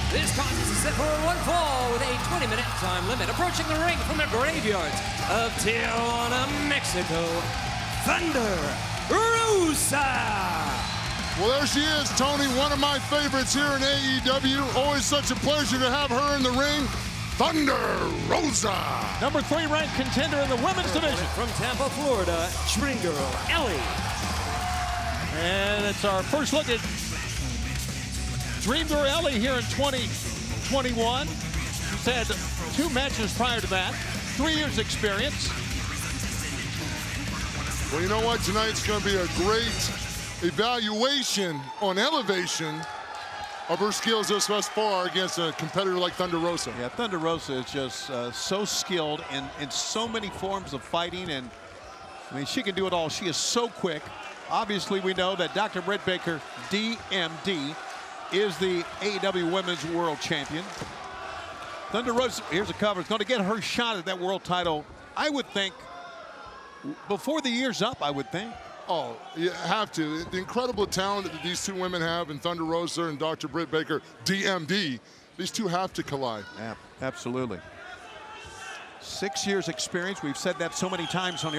This contest is set for one fall with a 20-minute time limit. Approaching the ring from the graveyards of Tijuana, Mexico, Thunder Rosa. Well, there she is, Tony, one of my favorites here in AEW. Always such a pleasure to have her in the ring. Thunder Rosa. Number 3 ranked contender in the women's division. From Tampa, Florida, Dream Girl Ellie. And it's our first look at Dream Girl Ellie here in 2021. She's had 2 matches prior to that, 3 years experience. Well, you know what? Tonight's going to be a great evaluation on elevation of her skills thus far against a competitor like Thunder Rosa. Yeah, Thunder Rosa is just so skilled in so many forms of fighting, and I mean, she can do it all. She is so quick. Obviously, we know that Dr. Britt Baker, DMD, is the AEW Women's World Champion. Thunder Rosa, here's a cover, is going to get her shot at that world title, I would think, before the year's up, I would think. Oh, you have to. The incredible talent that these 2 women have in Thunder Rosa and Dr. Britt Baker, DMD, these 2 have to collide. Yeah, absolutely. 6 years experience. We've said that so many times on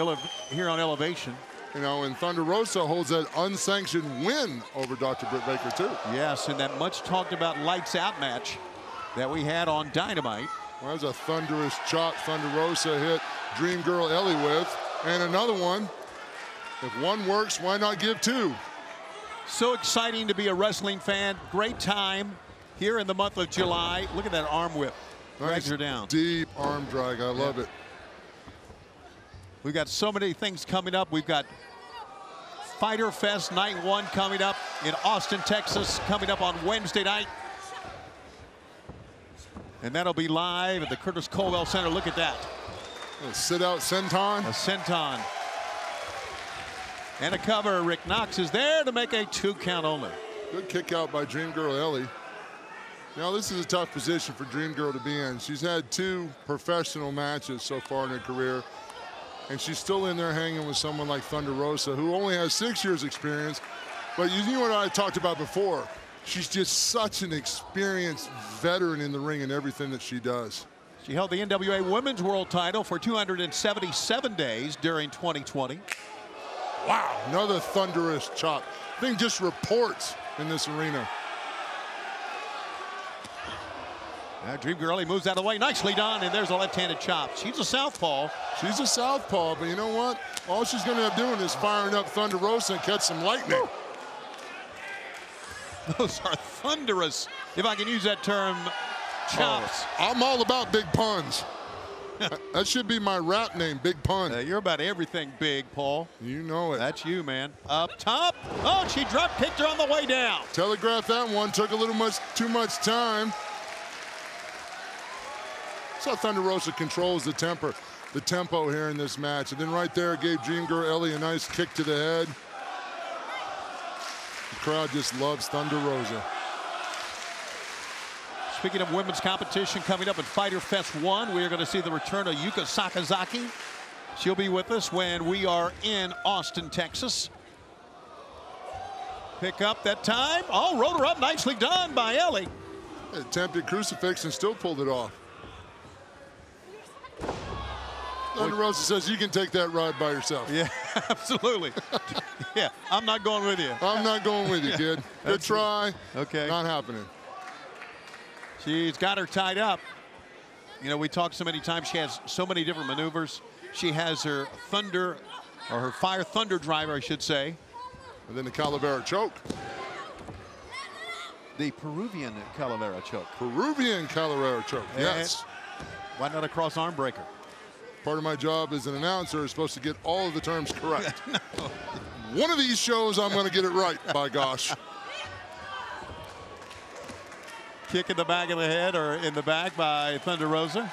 here on Elevation. You know, and Thunder Rosa holds that unsanctioned win over Dr. Britt Baker, too. Yes, in that much talked about lights out match that we had on Dynamite. Well, that was a thunderous chop Thunder Rosa hit Dream Girl Ellie with. And another one. If one works, why not give 2? So exciting to be a wrestling fan. Great time here in the month of July. Look at that arm whip. Drags her down. Deep arm drag. I love it. We've got so many things coming up. We've got Fighter Fest Night 1 coming up in Austin, Texas, coming up on Wednesday night. And that'll be live at the Curtis Colwell Center. Look at that. A sit-out senton. A senton. And a cover. Rick Knox is there to make a 2 count only. Good kick out by Dream Girl Ellie. Now, this is a tough position for Dream Girl to be in. She's had 2 professional matches so far in her career. And she's still in there hanging with someone like Thunder Rosa, who only has 6 years experience. But you know what I talked about before? She's just such an experienced veteran in the ring and everything that she does. She held the NWA Women's World title for 277 days during 2020. Wow, another thunderous chop. Thing just reports in this arena. Now Dream Girl moves out of the way. Nicely done, and there's a left-handed chop. She's a southpaw. She's a southpaw, but you know what? All she's going to end up doing is firing up Thunder Rosa and catch some lightning. Woo. Those are thunderous, if I can use that term, chops. Oh, I'm all about big puns. That should be my rap name, Big Pun. You're about everything big, Paul. You know it. That's you, man. Up top. Oh, she drop kicked her on the way down. Telegraphed that one. Took a little too much time. So Thunder Rosa controls the tempo here in this match. And then right there gave Dream Girl Ellie a nice kick to the head. The crowd just loves Thunder Rosa. Speaking of women's competition, coming up at Fighter Fest 1, we are going to see the return of Yuka Sakazaki. She'll be with us when we are in Austin, Texas. Pick up that time. Oh, rolled her up. Nicely done by Ellie. Attempted crucifix and still pulled it off. Thunder Rosa says you can take that ride by yourself. Yeah, absolutely. Yeah, I'm not going with you. I'm not going with you, kid. Good try. Okay. Not happening. She's got her tied up. You know, we talked so many times. She has so many different maneuvers. She has her thunder, or her fire thunder driver, I should say. And then the Calavera choke. The Peruvian Calavera choke. Peruvian Calavera choke, yes. Why not a cross arm breaker? Part of my job as an announcer is supposed to get all of the terms correct. No. One of these shows, I'm going to get it right, by gosh. Kick in the back of the head or in the back by Thunder Rosa.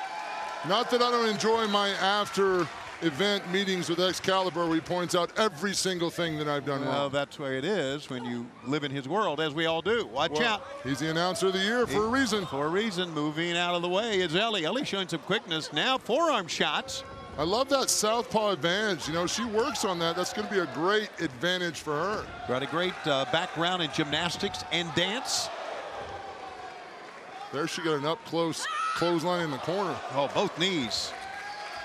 Not that I don't enjoy my after-event meetings with Excalibur where he points out every single thing that I've done wrong. Well, that's where it is when you live in his world, as we all do. Watch out. He's the announcer of the year for a reason. For a reason. Moving out of the way is Ellie. Ellie showing some quickness. Now forearm shots. I love that southpaw advantage. You know, she works on that. That's going to be a great advantage for her. Got a great background in gymnastics and dance. There she got an up-close clothesline in the corner. Oh, both knees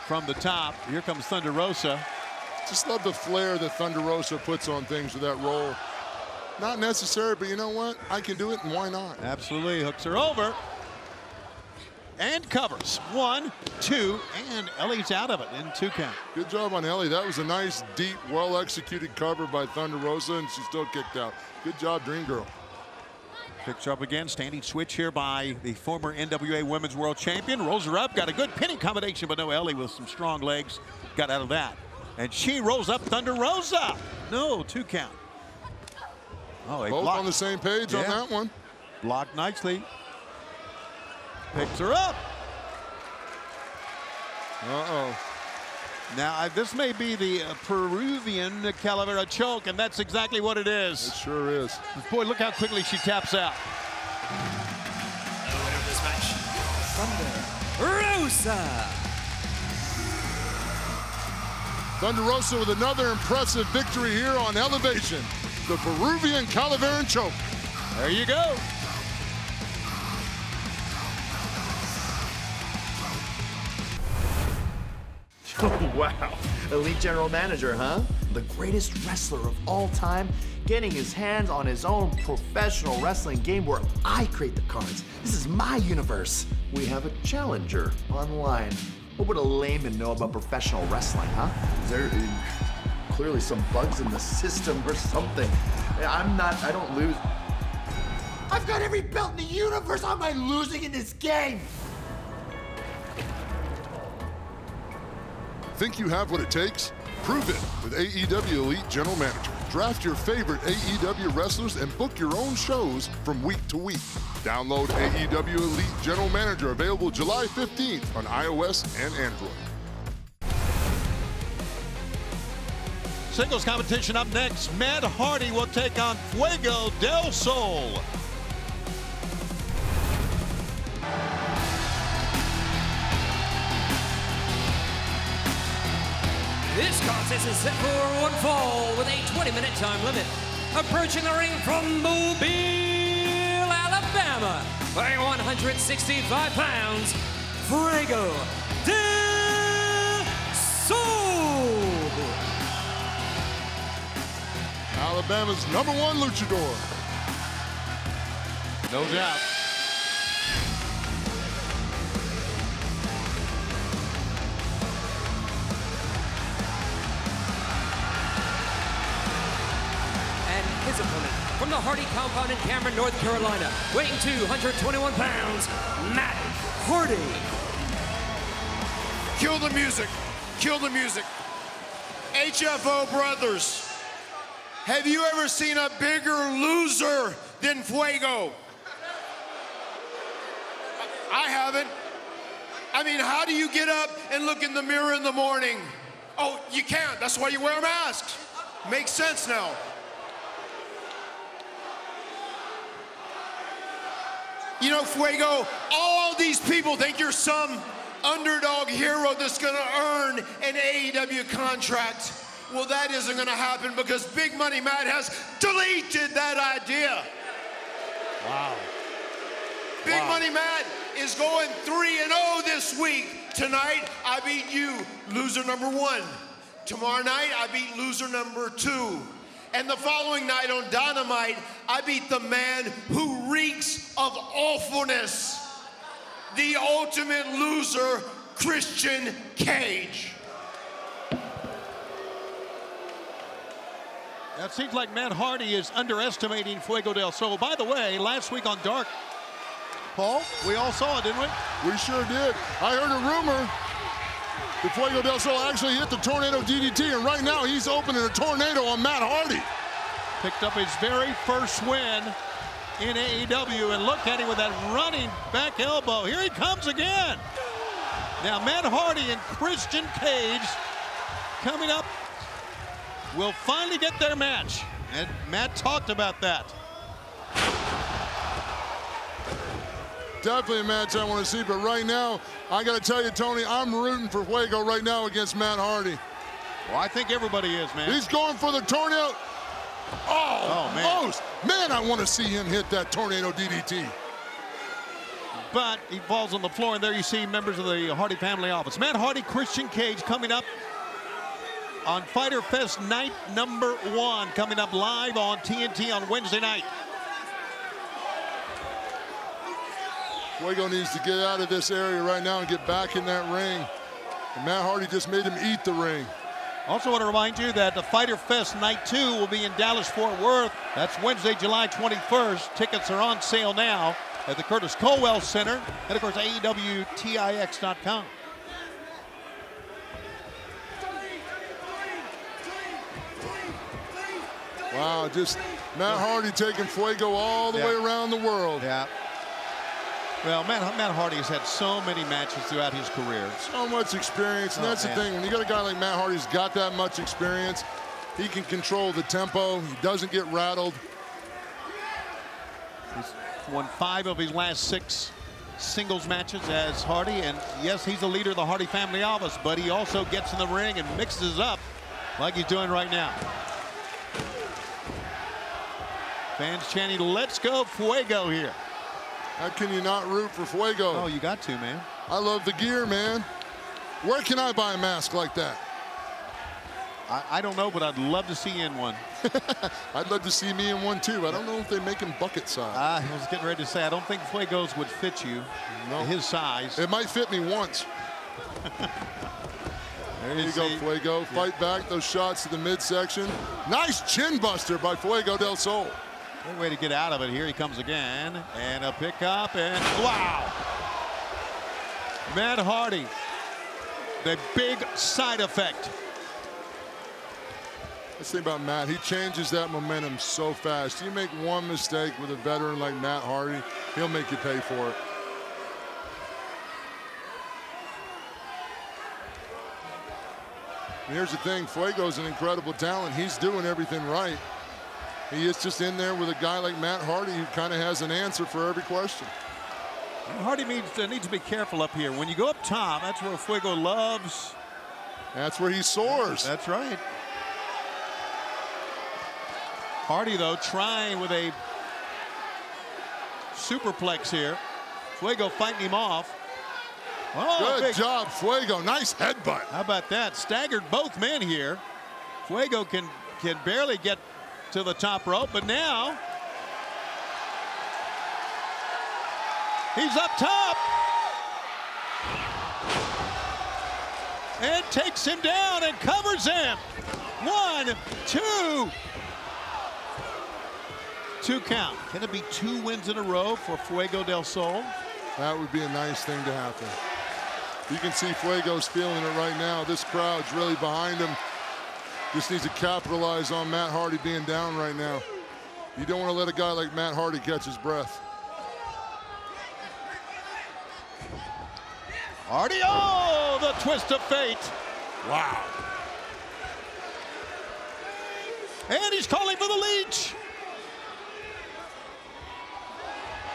from the top. Here comes Thunder Rosa. Just love the flair that Thunder Rosa puts on things with that roll. Not necessary, but you know what? I can do it, and why not? Absolutely. Hooks her over. And covers. 1, 2, and Ellie's out of it in 2 count. Good job on Ellie. That was a nice, deep, well-executed cover by Thunder Rosa, and she still kicked out. Good job, Dream Girl. Picks her up again. Standing switch here by the former NWA Women's World Champion. Rolls her up. Got a good pinning combination, but no, Ellie with some strong legs got out of that. And she rolls up Thunder Rosa. No, 2 count. Oh, both on the same page on that one. Blocked nicely. Picks her up. Uh-oh. Now, this may be the Peruvian Calavera choke, and that's exactly what it is. It sure is. Boy, look how quickly she taps out. The winner of this match, Thunder Rosa. Thunder Rosa with another impressive victory here on Elevation. The Peruvian Calaveran choke. There you go. Oh, wow. Elite General Manager, huh? The greatest wrestler of all time, getting his hands on his own professional wrestling game where I create the cards. This is my universe. We have a challenger online. What would a layman know about professional wrestling, huh? Is there clearly some bugs in the system or something? I don't lose. I've got every belt in the universe. How am I losing in this game? Think you have what it takes? Prove it with AEW Elite General Manager. Draft your favorite AEW wrestlers and book your own shows from week to week. Download AEW Elite General Manager, available July 15th on iOS and Android. Singles competition up next. Matt Hardy will take on Fuego del Sol. This contest is set for one fall with a 20-minute time limit. Approaching the ring from Mobile, Alabama, weighing 165 pounds, Fuego del Sol. Alabama's #1 luchador. No doubt. His opponent from the Hardy compound in Cameron, North Carolina, weighing 221 pounds, Matt Hardy. Kill the music. Kill the music. HFO brothers, have you ever seen a bigger loser than Fuego? I haven't. I mean, how do you get up and look in the mirror in the morning? Oh, you can't. That's why you wear masks. Makes sense now. You know, Fuego, all these people think you're some underdog hero that's gonna earn an AEW contract. Well, that isn't gonna happen because Big Money Matt has deleted that idea. Wow. Big Money Matt is going 3-0 this week. Tonight, I beat you, loser #1. Tomorrow night, I beat loser #2. And the following night on Dynamite, I beat the man who reeks of awfulness, the ultimate loser, Christian Cage. It seems like Matt Hardy is underestimating Fuego del Sol. By the way, last week on Dark, Paul, we all saw it, didn't we? We sure did. I heard a rumor that Fuego del Sol actually hit the Tornado DDT, and right now he's opening a tornado on Matt Hardy. Picked up his very first win in AEW, and look at him with that running back elbow. Here he comes again. Now Matt Hardy and Christian Cage coming up will finally get their match, and Matt talked about that. Definitely a match I want to see, but right now, I got to tell you, Tony, I'm rooting for Fuego right now against Matt Hardy. Well, I think everybody is, man. He's going for the tornado. Oh, man. almost. Man, I want to see him hit that Tornado DDT. but he falls on the floor, and there you see members of the Hardy family office. Matt Hardy, Christian Cage coming up on Fighter Fest night number 1, coming up live on TNT on Wednesday night. Fuego needs to get out of this area right now and get back in that ring. And Matt Hardy just made him eat the ring. Also want to remind you that the Fighter Fest Night 2 will be in Dallas-Fort Worth. That's Wednesday, July 21st. Tickets are on sale now at the Curtis Colwell Center and, of course, AEWTIX.com. Wow, just Matt Hardy taking Fuego all the way around the world. Yeah. Well, Matt Hardy has had so many matches throughout his career. So much experience, and that's the thing. When you got a guy like Matt Hardy who's got that much experience, he can control the tempo. He doesn't get rattled. He's won 5 of his last 6 singles matches as Hardy, and yes, he's the leader of the Hardy family office, but he also gets in the ring and mixes up like he's doing right now. Fans chanting, "Let's go Fuego" here. How can you not root for Fuego? Oh, you got to, man. I love the gear, man. Where can I buy a mask like that? I don't know, but I'd love to see you in one. I'd love to see me in one, too. I don't know if they make them bucket size. I was getting ready to say, I don't think Fuego's would fit you, his size. It might fit me once. There you go, Fuego. Fight back those shots to the midsection. Nice chin buster by Fuego del Sol. Good way to get out of it. Here he comes again. And a pickup, and wow! Matt Hardy, the big side effect. Let's think about Matt. He changes that momentum so fast. You make one mistake with a veteran like Matt Hardy, he'll make you pay for it. And here's the thing, Fuego's an incredible talent. He's doing everything right. He is just in there with a guy like Matt Hardy who kind of has an answer for every question. Hardy needs to be careful up here. When you go up top, that's where Fuego loves. That's where he soars. That's right. Hardy, though, trying with a superplex here. Fuego fighting him off. Oh, good job, Fuego. Nice headbutt. How about that? Staggered both men here. Fuego can barely get to the top rope, but now he's up top and takes him down and covers him. 1, 2. 2 count. Can it be 2 wins in a row for Fuego del Sol? That would be a nice thing to happen. You can see Fuego's feeling it right now. This crowd's really behind him. Just needs to capitalize on Matt Hardy being down right now. You don't want to let a guy like Matt Hardy catch his breath. Hardy, oh, the twist of fate. Wow. And he's calling for the leech.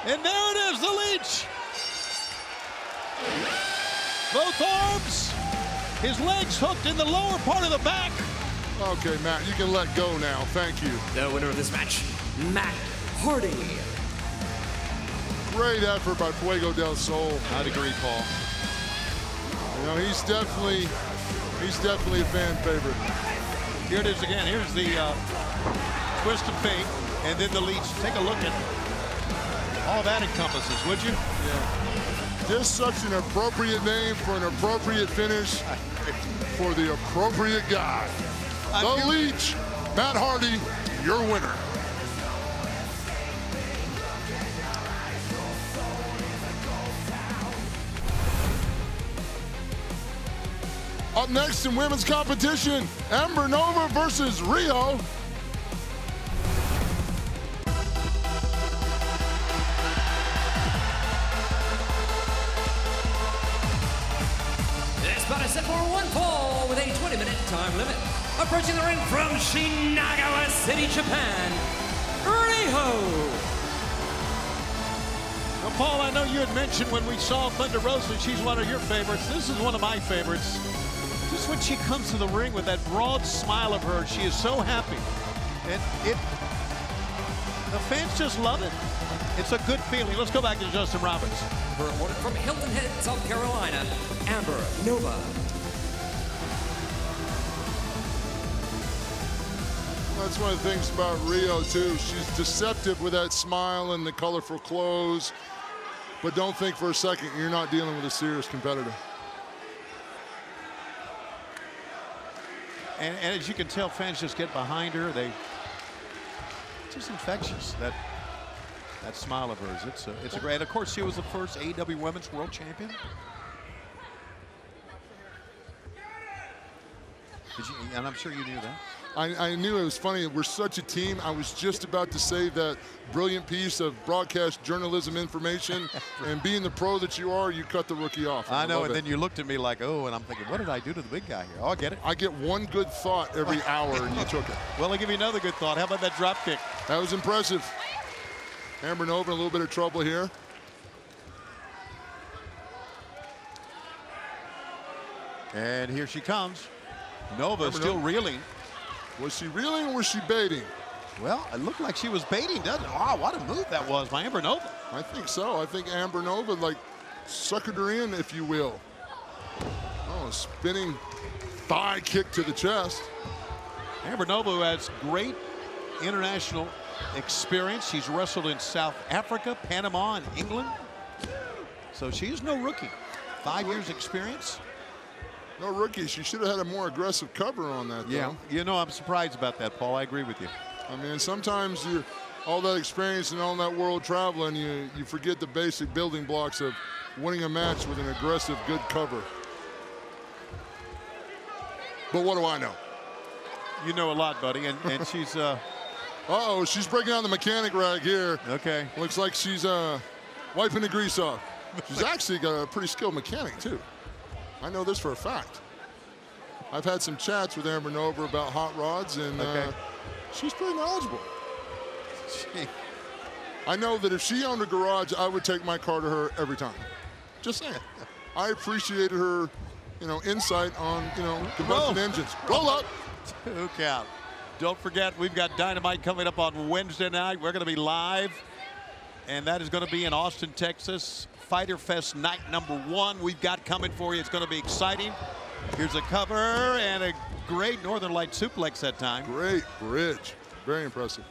And there it is, the leech. Both arms, his legs hooked in the lower part of the back. Okay, Matt, you can let go now. Thank you. The winner of this match, Matt Hardy. Great effort by Fuego del Sol. I'd agree, Paul. You know, he's definitely a fan favorite. Here it is again. Here's the twist of fate, and then the leech. Take a look at all that encompasses, would you? Yeah. Just such an appropriate name for an appropriate finish for the appropriate guy. The Leech, Matt Hardy, your winner. Up next in women's competition, Ember Nova versus Rio. This bout is set for one fall with a 20-minute time limit. Approaching the ring from Shinagawa City, Japan, Riho. Well, Paul, I know you had mentioned when we saw Thunder Rosa, she's one of your favorites. This is one of my favorites. Just when she comes to the ring with that broad smile of hers, she is so happy. And The fans just love it. It's a good feeling. Let's go back to Justin Roberts. Reported from Hilton Head, South Carolina, Amber Nova. That's one of the things about Rio, too. She's deceptive with that smile and the colorful clothes. But don't think for a second you're not dealing with a serious competitor. And as you can tell, fans just get behind her. It's just infectious, that smile of hers. It's a great. Of course, she was the first AEW Women's World Champion. And I'm sure you knew that. I knew. It was funny. We're such a team. I was just about to say that brilliant piece of broadcast journalism information. And being the pro that you are, you cut the rookie off. I know, and then you looked at me like, oh, and I'm thinking, what did I do to the big guy here? Oh, I get it. I get one good thought every hour, and you took it. Well, I'll give you another good thought. How about that drop kick? That was impressive. Amber Nova in a little bit of trouble here. And here she comes. Nova still reeling. Was she reeling or was she baiting? Well, it looked like she was baiting, doesn't it? Oh, what a move that was by Amber Nova. I think so. I think Amber Nova, like, suckered her in, if you will. Oh, a spinning thigh kick to the chest. Amber Nova, who has great international experience. She's wrestled in South Africa, Panama, and England. So she's no rookie. 5 years experience. No rookie. She should have had a more aggressive cover on that, though. Yeah, you know, I'm surprised about that, Paul. I agree with you. I mean, sometimes all that experience and all that world traveling, you forget the basic building blocks of winning a match with an aggressive, good cover. But what do I know? You know a lot, buddy, and she's... Uh-oh, she's breaking out the mechanic rag here. Okay. Looks like she's wiping the grease off. She's actually got a pretty skilled mechanic, too. I know this for a fact. I've had some chats with Amber Nova about hot rods, and she's pretty knowledgeable. I know that if she owned a garage, I would take my car to her every time. Just saying. I appreciated her, insight on, combustion engines. Roll up. 2 count. Don't forget, we've got Dynamite coming up on Wednesday night. We're going to be live, and that is going to be in Austin, Texas. Fighter Fest night #1 we've got coming for you. It's going to be exciting. Here's a cover and a great Northern Light suplex that time. Great bridge. Very impressive.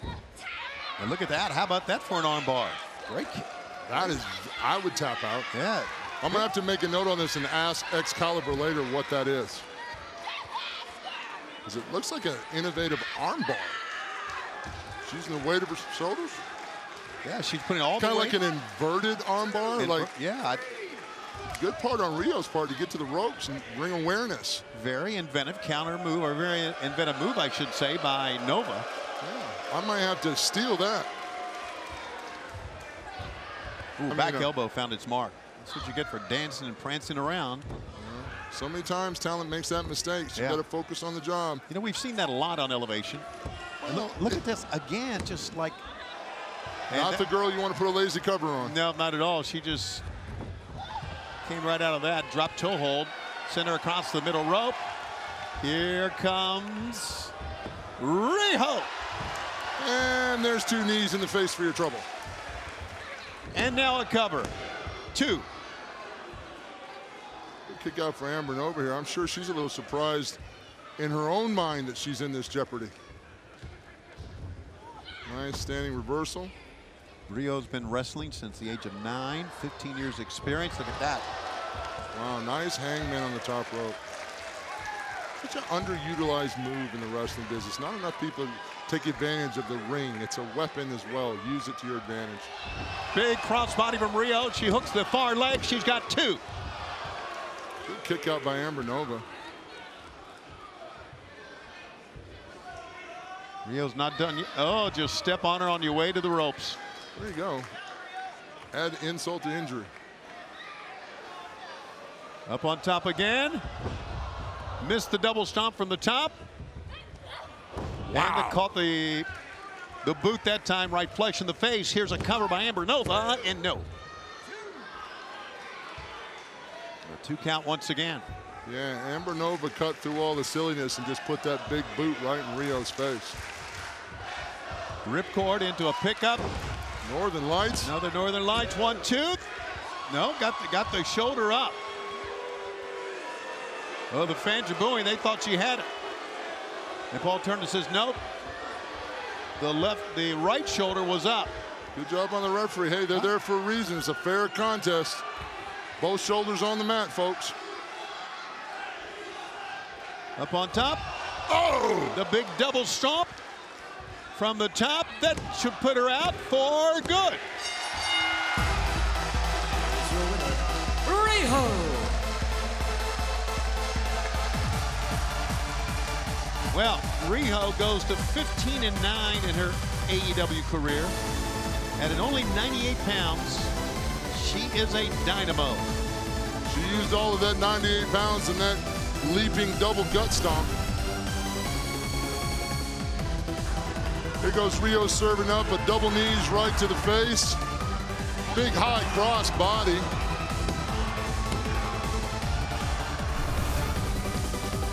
And look at that. How about that for an arm bar? Great kick. That is, I would tap out. Yeah. I'm going to have to make a note on this and ask Excalibur later what that is. Because it looks like an innovative arm bar. She's using the weight of her shoulders. Yeah, she's putting all the weight. Kind of like an inverted arm bar. Yeah. Good part on Rio's part to get to the ropes and bring awareness. Very inventive counter move, or very inventive move, I should say, by Nova. Yeah, I might have to steal that. Ooh, back elbow found its mark. That's what you get for dancing and prancing around. So many times talent makes that mistake. So you got to focus on the job. You know, we've seen that a lot on Elevation. Well, look at this again, just like. Not the girl you want to put a lazy cover on. No, not at all. She just came right out of that. Drop toe hold. Send her across the middle rope. Here comes Riho. And there's 2 knees in the face for your trouble. And now a cover. 2. Good kick out for Amber Nova here. I'm sure she's a little surprised in her own mind that she's in this jeopardy. Nice standing reversal. Rio's been wrestling since the age of 9, 15 years experience. Look at that. Wow, nice hangman on the top rope. Such an underutilized move in the wrestling business. Not enough people take advantage of the ring. It's a weapon as well. Use it to your advantage. Big crossbody from Rio. She hooks the far leg. She's got 2. Good kick out by Amber Nova. Rio's not done yet. Oh, just step on her on your way to the ropes. There you go. Add insult to injury. Up on top again. Missed the double stomp from the top. Wow. And caught the boot that time, right flush in the face. Here's a cover by Amber Nova, and no. A 2 count once again. Yeah, Amber Nova cut through all the silliness and just put that big boot right in Rio's face. Ripcord into a pickup. Northern Lights. Another Northern Lights, 1-2. No, got the shoulder up. Oh, the fans are booing. They thought she had it. And Paul Turner says, nope. The right shoulder was up. Good job on the referee. Hey, they're there for a reason. It's a fair contest. Both shoulders on the mat, folks. Up on top. Oh! The big double stomp from the top. That should put her out for good. Riho. Well, Riho goes to 15-9 in her AEW career. And at only 98 pounds, she is a dynamo. She used all of that 98 pounds in that leaping double gut stomp. Here goes Riho serving up a double knees right to the face. Big high cross body.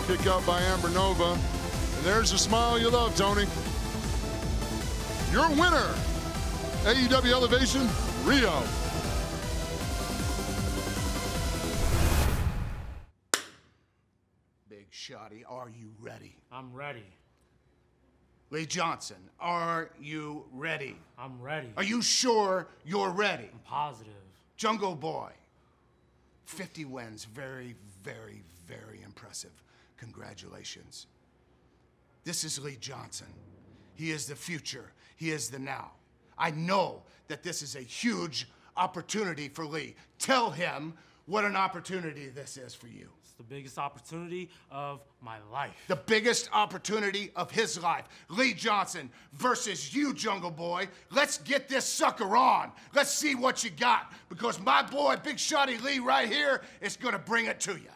Kick out by Amber Nova. And there's the smile you love, Tony. Your winner, AEW Elevation, Riho. Big Shotty, are you ready? I'm ready. Lee Johnson, are you ready? I'm ready. Are you sure you're ready? I'm positive. Jungle Boy, 50 wins, very, very, very impressive. Congratulations. This is Lee Johnson. He is the future. He is the now. I know that this is a huge opportunity for Lee. Tell him what an opportunity this is for you. It's the biggest opportunity of my life. The biggest opportunity of his life. Lee Johnson versus you, Jungle Boy. Let's get this sucker on. Let's see what you got, because my boy, Big Shotty Lee right here, is gonna bring it to you.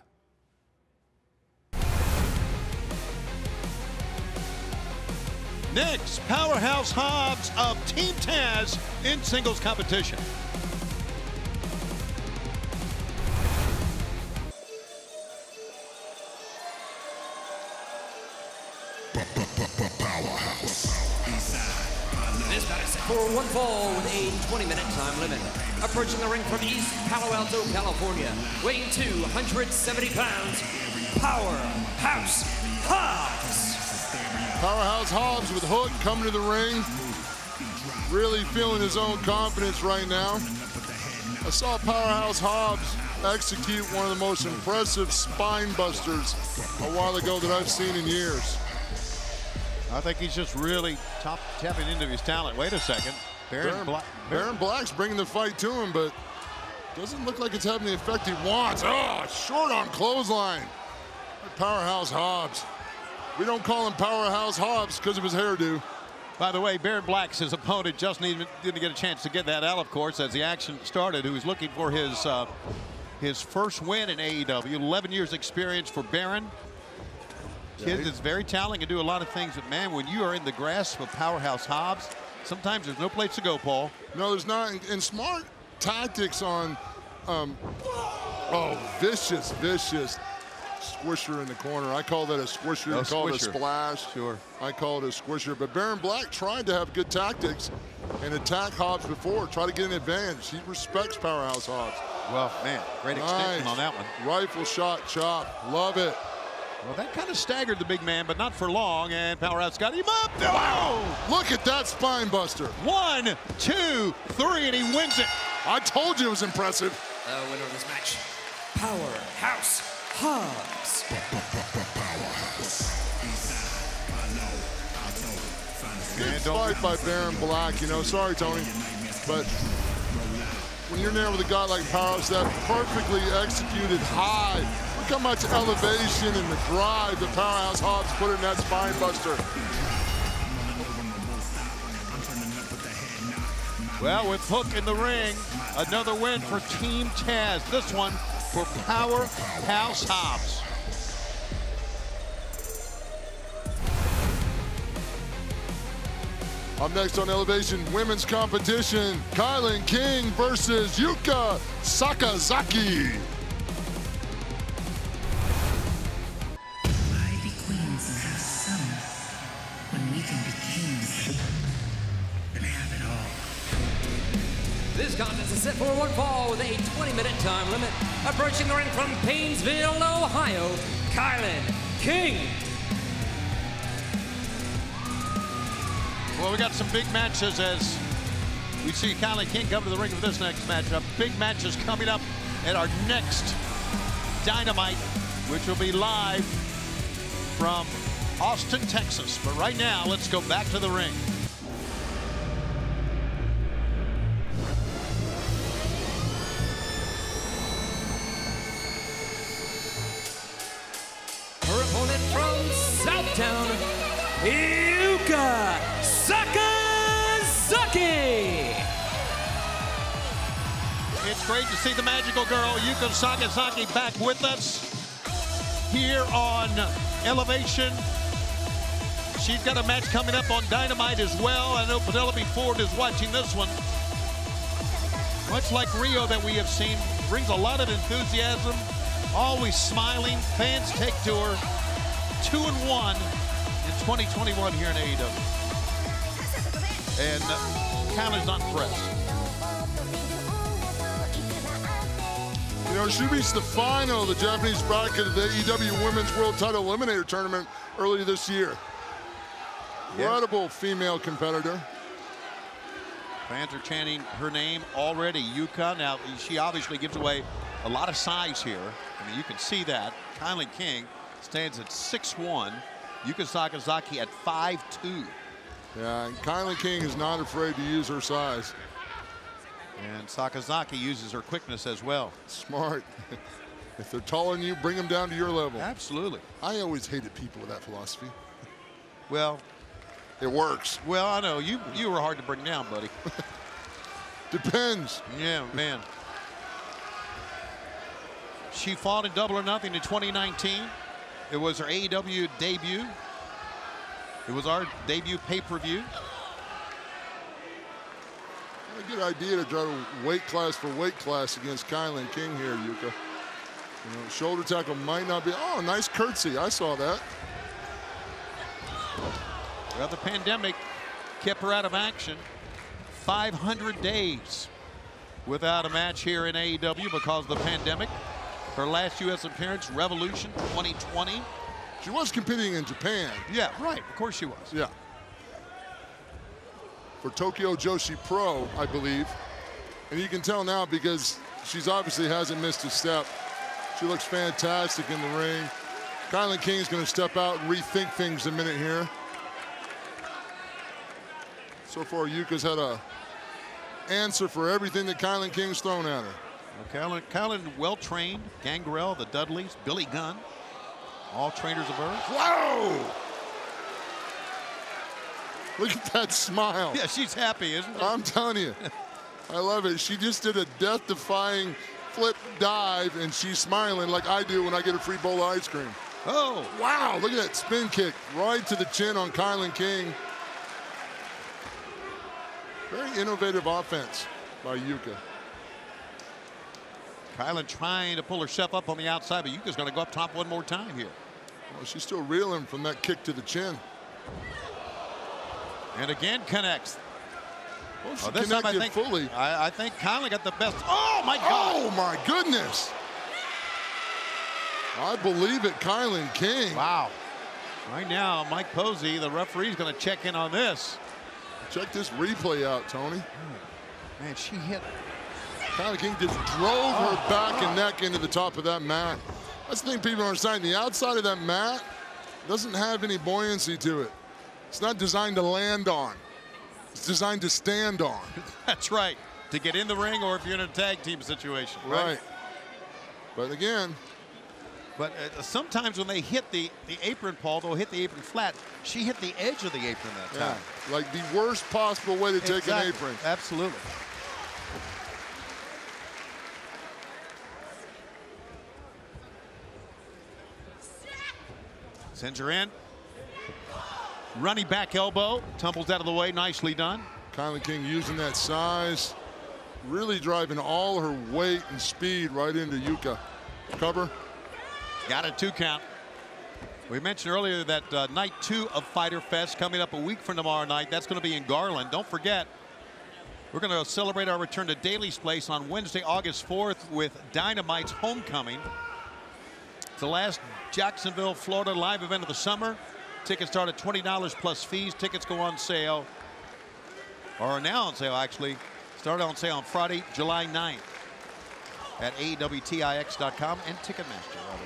Next, Powerhouse Hobbs of Team Taz in singles competition. This bout is set for one fall with a 20-minute time limit. Approaching the ring from East Palo Alto, California, weighing 270 pounds, Powerhouse Hobbs. Powerhouse Hobbs with Hook coming to the ring. Really feeling his own confidence right now. I saw Powerhouse Hobbs execute one of the most impressive spine busters a while ago that I've seen in years. I think he's just really tapping into his talent. Wait a second. Baron Black's bringing the fight to him, but doesn't look like it's having the effect he wants. Oh, short on clothesline. Powerhouse Hobbs. We don't call him Powerhouse Hobbs because of his hairdo. By the way, Baron Black's his opponent just didn't get a chance to get that out, of course, as the action started. Who was looking for his first win in AEW. 11 years experience for Baron. Kid is very talented and do a lot of things, but man, when you are in the grasp of Powerhouse Hobbs, sometimes there's no place to go, Paul. No, there's not. And smart tactics on, vicious squisher in the corner. I call that a squisher. You call it a splash. Sure. I call it a squisher. But Baron Black tried to have good tactics and attack Hobbs before, try to get an advantage. He respects Powerhouse Hobbs. Well, man, great extension on that one. Rifle shot chop. Love it. Well, that kind of staggered the big man, but not for long, and Powerhouse got him up. Oh! Look at that spine buster. 1, 2, 3, and he wins it. I told you it was impressive. The winner of this match, Powerhouse Hobbs. Good fight by Baron Black. You know, sorry, Tony, but when you're there with a guy like Powerhouse, that perfectly executed high. Look how much elevation and the drive that Powerhouse Hobbs put in that spine buster. Well, with Hook in the ring, another win for Team Taz. This one for Powerhouse Hobbs. Up next on Elevation Women's Competition, Kylan King versus Yuka Sakazaki. Mighty queens have some when we can be kings. This contest is set for one fall with a 20-minute time limit. Approaching the ring from Painesville, Ohio, Kylan King. Well, we got some big matches as we see Kylan King come to the ring for this next matchup. Big matches coming up at our next Dynamite, which will be live from Austin, Texas. But right now, let's go back to the ring. Her opponent from Southtown, Yuka Sakazaki. It's great to see the magical girl, Yuka Sakazaki, back with us here on Elevation. She's got a match coming up on Dynamite as well. I know Penelope Ford is watching this one. Much like Rio that we have seen, brings a lot of enthusiasm, always smiling. Fans take to her 2-1 in 2021 here in AEW. And Kylan's not impressed. You know, she reached the final of the Japanese bracket of the AEW Women's World Title Eliminator Tournament earlier this year. Incredible female competitor. Fans are chanting her name already, Yuka. Now, she obviously gives away a lot of size here. I mean, you can see that. Kylan King stands at 6'1". Yuka Sakazaki at 5'2". Yeah, and Kylan King is not afraid to use her size. And Sakazaki uses her quickness as well. Smart. If they're taller than you, bring them down to your level. Absolutely. I always hated people with that philosophy. Well, it works. Well, I know. You were hard to bring down, buddy. Depends. Yeah, man. She fought in Double or Nothing in 2019. It was her AEW debut. It was our debut pay-per-view. A good idea to try to weight class for weight class against Kylan King here, Yuka. You know, shoulder tackle might not be. Oh, nice curtsy. I saw that. Well, the pandemic kept her out of action. 500 days without a match here in AEW because of the pandemic. Her last U.S. appearance, Revolution 2020. She was competing in Japan. Yeah, right. Of course she was. Yeah. For Tokyo Joshi Pro, I believe. And you can tell now because she's obviously hasn't missed a step. She looks fantastic in the ring. Kylan King's going to step out and rethink things a minute here. So far, Yuka's had a answer for everything that Kylan King's thrown at her. Well, Kylan well-trained. Gangrel, the Dudleys, Billy Gunn, all trainers of hers. Whoa! Look at that smile. Yeah, she's happy, isn't she? I'm telling you. I love it. She just did a death-defying flip dive, and she's smiling like I do when I get a free bowl of ice cream. Oh! Wow, look at that spin kick right to the chin on Kylan King. Very innovative offense by Yuka. Kylan trying to pull herself up on the outside, but Yuka's going to go up top one more time here. Well, she's still reeling from that kick to the chin. And again connects. Well, she this time connected fully. I think Kylan got the best. Oh, my God. Oh, my goodness. I believe it, Kylan King. Wow. Right now, Mike Posey, the referee, is going to check in on this. Check this replay out, Tony. Man, she hit. Kylan King just drove her back and neck into the top of that mat. That's the thing people are saying. The outside of that mat doesn't have any buoyancy to it. It's not designed to land on. It's designed to stand on. That's right. To get in the ring or if you're in a tag team situation. Right. But again. But sometimes when they hit the apron, Paul, they'll hit the apron flat. She hit the edge of the apron that time. Like the worst possible way to take an apron. Absolutely. Sends her in. Running back elbow. Tumbles out of the way. Nicely done. Kylan King using that size. Really driving all her weight and speed right into Yuka. Cover. Got a 2 count. We mentioned earlier that night 2 of Fighter Fest coming up a week from tomorrow night. That's going to be in Garland. Don't forget, We're going to celebrate our return to Daly's Place on Wednesday, August 4th with Dynamite's Homecoming. It's the last Jacksonville, Florida live event of the summer. Tickets start at $20 plus fees. Tickets go on sale, or are now on sale actually. Started on sale on Friday, July 9th at AEWTIX.com and Ticketmaster, by the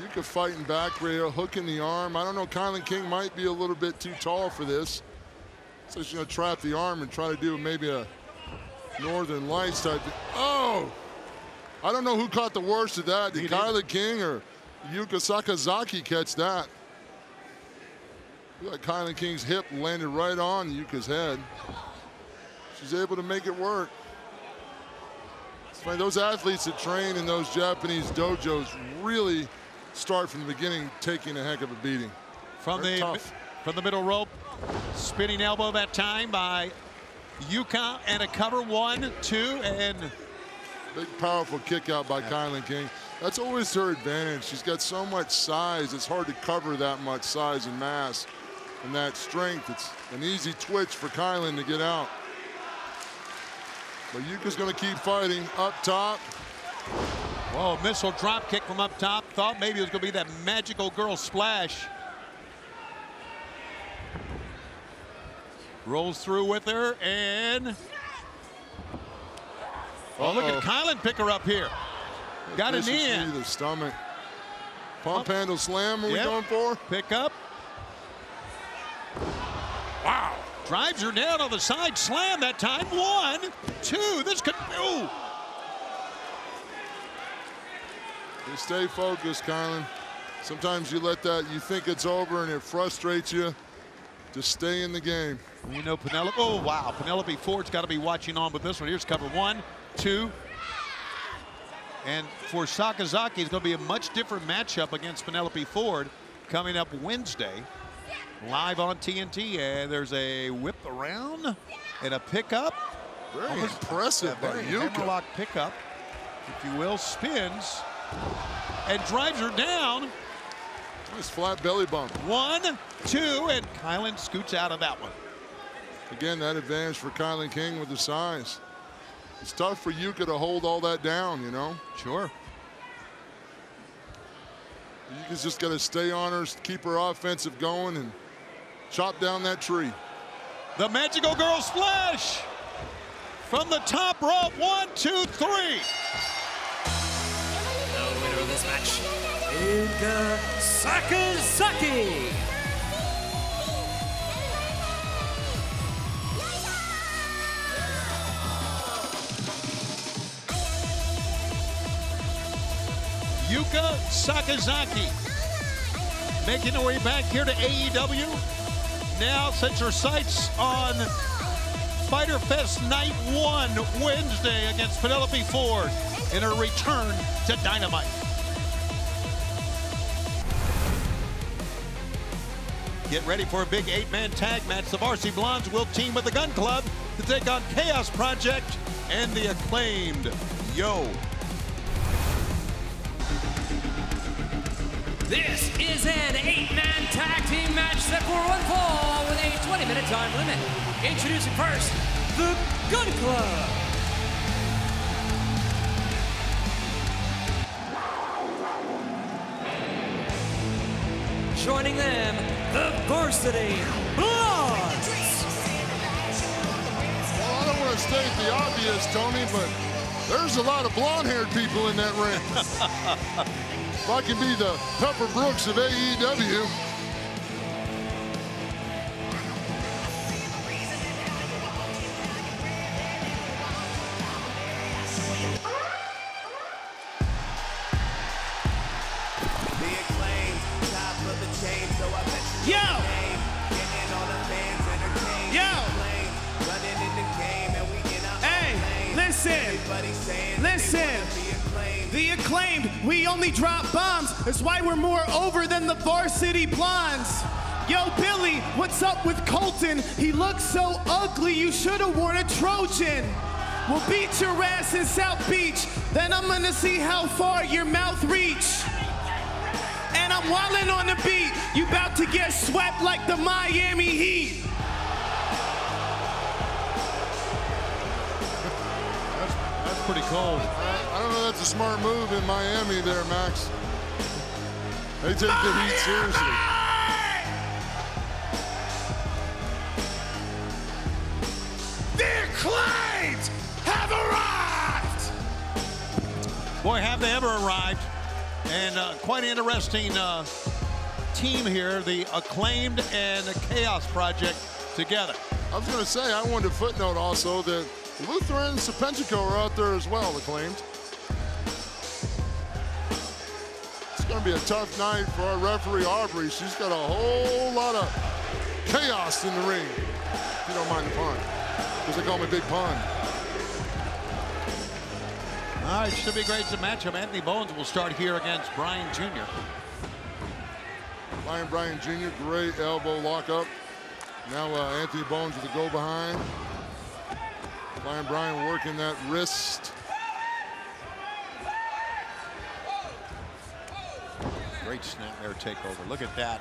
way. Yuka fighting back, Rhea, hooking the arm. I don't know, Kylan King might be a little bit too tall for this. So she's going to trap the arm and try to do maybe a Northern Lights type. Oh! I don't know who caught the worst of that. Did Kylan King or Yuka Sakazaki catch that? Like Kylan King's hip landed right on Yuka's head. She's able to make it work. It's funny, those athletes that train in those Japanese dojos really start from the beginning taking a heck of a beating. From the middle rope, spinning elbow that time by Yuka, and a cover, 1, 2, and big powerful kick out by Kylan King. That's always her advantage. She's got so much size. It's hard to cover that much size and mass and that strength. It's an easy twitch for Kylan to get out. But Yuka's going to keep fighting up top. Whoa, missile drop kick from up top. Thought maybe it was going to be that magical girl splash. Rolls through with her, and oh, look at Kylan pick her up here. Got an in. The stomach. Pump handle slam. Are we going for? Pick up. Wow. Drives her down on the side slam that time. 1, 2. This could. Ooh. You stay focused, Kylan. Sometimes you let that. You think it's over, and it frustrates you. Just stay in the game. You know Penelope. Oh, wow. Penelope Ford's got to be watching on with this one. Here's cover 1, 2. And for Sakazaki, it's going to be a much different matchup against Penelope Ford coming up Wednesday. Live on TNT. And there's a whip around and a pickup. Very impressive by Yuka. Hammerlock pickup, if you will, spins and drives her down. Nice flat belly bump. 1, 2, and Kylan scoots out of that one. Again, that advantage for Kylan King with the size. It's tough for Yuka to hold all that down, you know? Sure. Yuka's just got to stay on her, keep her offensive going, and chop down that tree. The magical girl splash from the top rope. 1, 2, 3. The winner of this match, Yuka Sakazaki. Yuka Sakazaki making her way back here to AEW. Now sets her sights on Fyter Fest Night 1 Wednesday against Penelope Ford in her return to Dynamite. Get ready for a big 8-man tag match. The Varsity Blondes will team with the Gun Club to take on Chaos Project and the acclaimed Yo. This is an 8-man tag team match set for one fall with a 20-minute time limit. Introducing first, the Gun Club. Joining them, the Varsity Blondes. Well, I don't want to state the obvious, Tony, but there's a lot of blonde-haired people in that ring. If I can be the Pepper Brooks of AEW. The Acclaimed, we only drop bombs. That's why we're more over than the Varsity Blondes. Yo, Billy, what's up with Colton? He looks so ugly, you should have worn a Trojan. We'll beat your ass in South Beach, then I'm gonna see how far your mouth reach. And I'm wildin' on the beat, you about to get swept like the Miami Heat. pretty cold. I don't know that's a smart move in Miami there, Max. They take the heat seriously. The Acclaimed have arrived! Boy, have they ever arrived. And quite an interesting team here, the Acclaimed and the Chaos Project together. I was going to say, I wanted to footnote also that Luther and Serpentico are out there as well, Acclaimed. It's going to be a tough night for our referee, Aubrey. She's got a whole lot of chaos in the ring, if you don't mind the pun, because they call me Big Pun. All right, should be a great matchup. Anthony Bowens will start here against Bryan Jr. Bryan Jr., great elbow lockup. Now Anthony Bowens with a go behind. Bryan working that wrist. Great snapmare takeover. Look at that.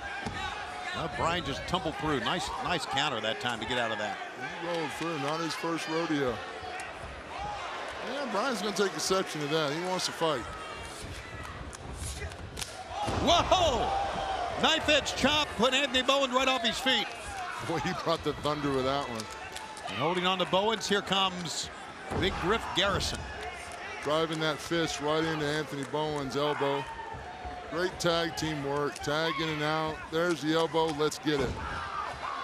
Well, Bryan just tumbled through. Nice counter that time to get out of that. He rolled through, not his first rodeo. Yeah, Bryan's going to take exception to that. He wants to fight. Whoa! Knife edge chop put Anthony Bowens right off his feet. Boy, he brought the thunder with that one. And holding on to Bowens, here comes Big Griff Garrison. Driving that fist right into Anthony Bowens' elbow. Great tag team work. Tag in and out. There's the elbow. Let's get it.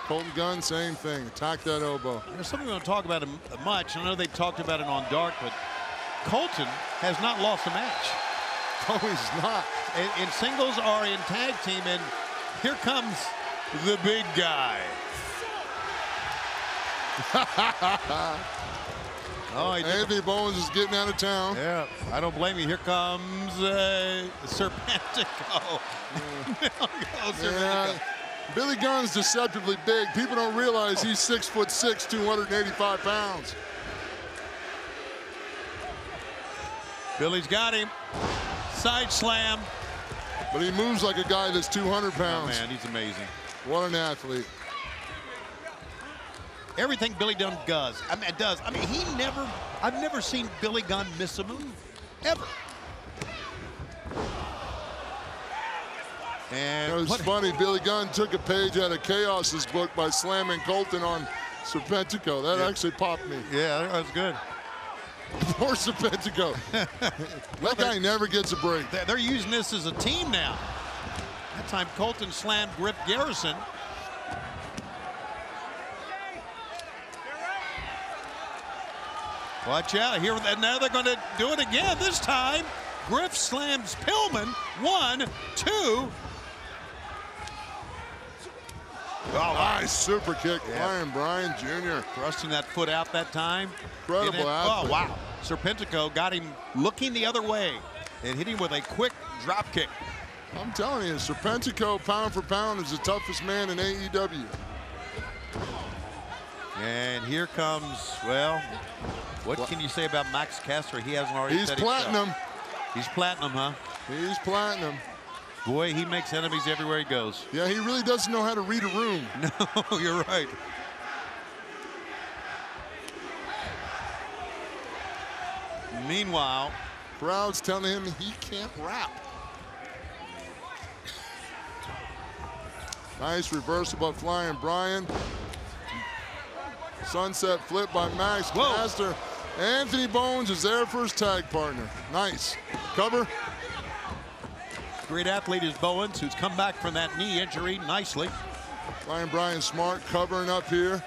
Colton Gunn, same thing. Attack that elbow. There's something we don't talk about much. I know they've talked about it on Dark, but Colton has not lost a match. Oh, he's not. In singles or in tag team, and here comes the big guy. Oh, Anthony Bowens is getting out of town. Yeah, I don't blame you. Here comes Serpentico. Yeah. Billy Gunn's deceptively big. People don't realize he's 6'6", 285 pounds. Billy's got him. Side slam. But he moves like a guy that's 200 pounds. Oh, man, he's amazing. What an athlete. Everything Billy Gunn does. I mean, I've never seen Billy Gunn miss a move, ever. And it was funny, Billy Gunn took a page out of Chaos's book by slamming Colton on Serpentico. That actually popped me. Yeah, that was good. Poor Serpentico. That guy never gets a break. They're using this as a team now. That time Colton slammed Griff Garrison. Watch out here, now they're going to do it again. This time, Griff slams Pillman. 1, 2. Oh, nice super kick, Bryan Jr. Thrusting that foot out that time. Incredible athlete. Oh, wow. Serpentico got him looking the other way and hit him with a quick drop kick. I'm telling you, Serpentico, pound for pound, is the toughest man in AEW. And here comes, well, what can you say about Max Caster? He hasn't already He's said platinum. Himself. He's platinum, huh? He's platinum. Boy, he makes enemies everywhere he goes. Yeah, he really doesn't know how to read a room. No, you're right. Meanwhile, crowd's telling him he can't rap. Nice reversal by flying Bryan. Sunset flip by Max Caster. Anthony Bowens is there for his tag partner. Nice. Cover. Great athlete is Bowens, who's come back from that knee injury nicely. Flying Bryan smart, covering up here.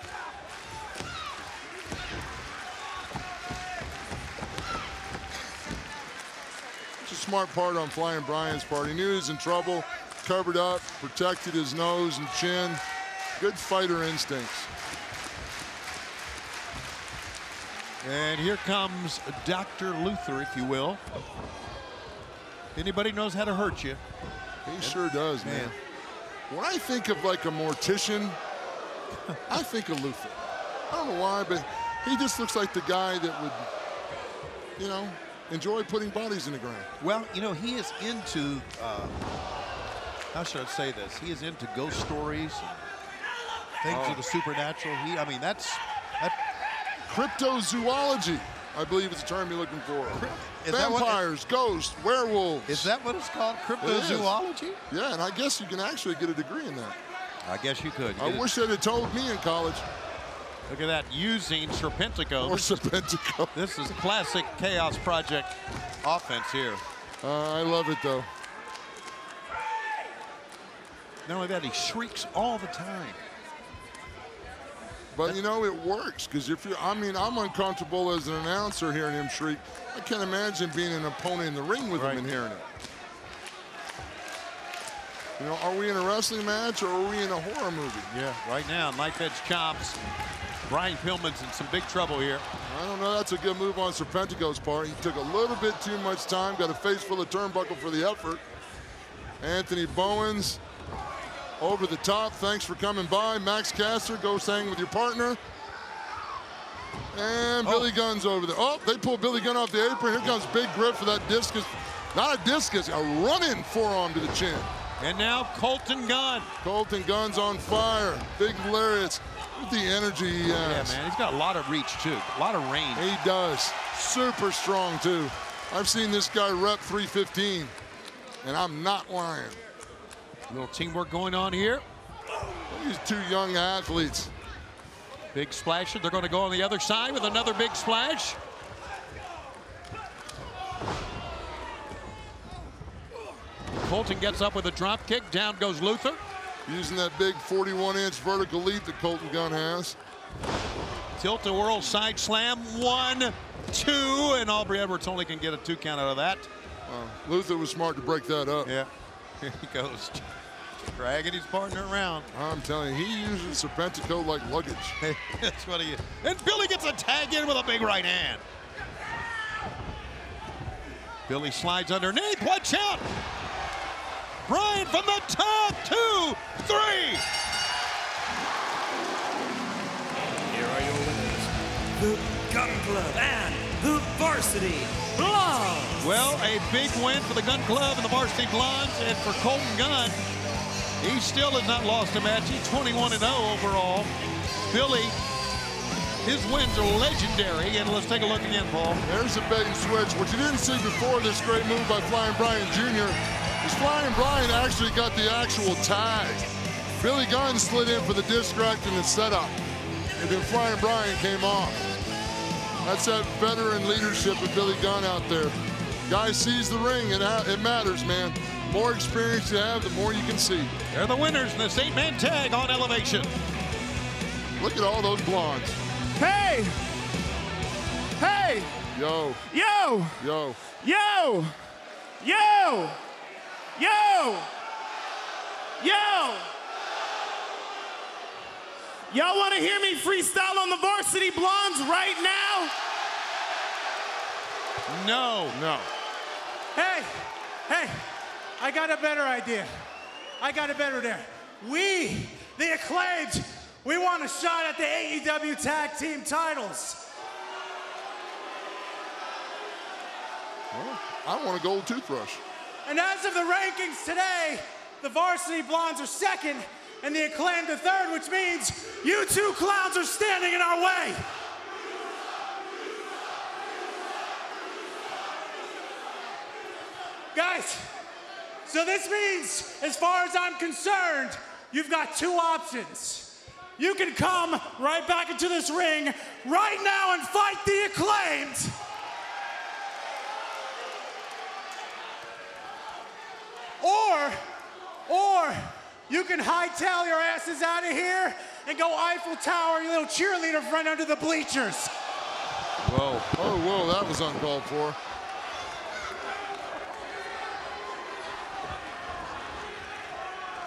It's a smart part on Flying Bryan's part. He knew he was in trouble, covered up, protected his nose and chin. Good fighter instincts. And here comes Dr. Luther, if you will. Anybody knows how to hurt you. He sure does, man. When I think of like a mortician, I think of Luther. I don't know why, but he just looks like the guy that would, you know, enjoy putting bodies in the ground. Well, you know, he is into, how should I say this? He is into ghost stories, and things of the supernatural. I mean, that's cryptozoology. I believe it's the term you're looking for. Is that what Vampires, ghosts, werewolves. Is that what it's called? Cryptozoology? Yeah, and I guess you can actually get a degree in that. I guess you could. I wish they'd have told me in college. Look at that, using Serpentico. Or Serpentico. This is classic Chaos Project offense here. I love it, though. Not only that, he shrieks all the time. But, you know, it works, because if you're, I mean, I'm uncomfortable as an announcer hearing him shriek. I can't imagine being an opponent in the ring with him and hearing it. You know, are we in a wrestling match or are we in a horror movie? Yeah, right now, knife edge chops. Brian Pillman's in some big trouble here. I don't know, that's a good move on Serpentico's part. He took a little bit too much time, got a face full of turnbuckle for the effort. Anthony Bowens over the top, thanks for coming by. Max Caster, go hang with your partner. And Billy Gunn's over there. Oh, they pull Billy Gunn off the apron. Here comes Big Grip for that discus. Not a discus, a run-in forearm to the chin. And now Colton Gunn. Colton Gunn's on fire. Big lariats with the energy he has. Yeah, man, he's got a lot of reach, too. A lot of range. He does. Super strong, too. I've seen this guy rep 315, and I'm not lying. A little teamwork going on here. These two young athletes. Big splasher. They're going to go on the other side with another big splash. Colton gets up with a drop kick. Down goes Luther. Using that big 41-inch vertical leap that Colton Gunn has. Tilt-a-whirl side slam. 1, 2, and Aubrey Edwards only can get a 2 count out of that. Luther was smart to break that up. Yeah, here he goes. Dragging his partner around. I'm telling you, he uses Serpentico like luggage. That's what he is. And Billy gets a tag in with a big right hand. Billy slides underneath. Watch out. Brian from the top. 2, 3. Here are your winners, the Gun Club and the Varsity Blondes. Well, a big win for the Gun Club and the Varsity Blondes, and for Colton Gunn. He still has not lost a match. He's 21-0 overall. Billy, his wins are legendary. And let's take a look again, Paul. There's a bait and switch. What you didn't see before this great move by Flying Brian Jr. is Flying Brian actually got the actual tag. Billy Gunn slid in for the distract and the setup. And then Flying Brian came off. That's that veteran leadership of Billy Gunn out there. Guy sees the ring, and it matters, man. The more experience you have, the more you can see. They're the winners in this 8-man tag on Elevation. Look at all those blondes. Hey! Hey! Yo. Yo! Yo. Yo! Yo! Yo! Yo! Y'all want to hear me freestyle on the Varsity Blondes right now? No. No. Hey, I got a better idea. We, the Acclaimed, we want a shot at the AEW Tag Team titles. Well, I want a gold toothbrush. And as of the rankings today, the Varsity Blondes are second and the Acclaimed are third, which means you two clowns are standing in our way. Guys, so this means, as far as I'm concerned, you've got 2 options. You can come right back into this ring right now and fight the Acclaimed. Or you can hightail your asses out of here and go Eiffel Tower your little cheerleader friend under the bleachers. Whoa. Oh, whoa, that was uncalled for.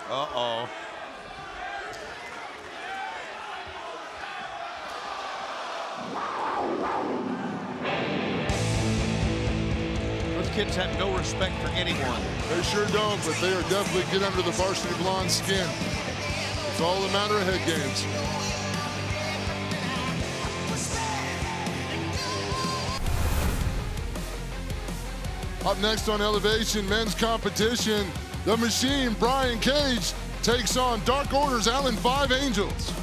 Uh-oh. Those kids have no respect for anyone. They sure don't, but they are definitely get under the Varsity Blonde skin. It's all a matter of head games. Up next on Elevation men's competition, the Machine, Brian Cage, takes on Dark Order's Alan Five Angels.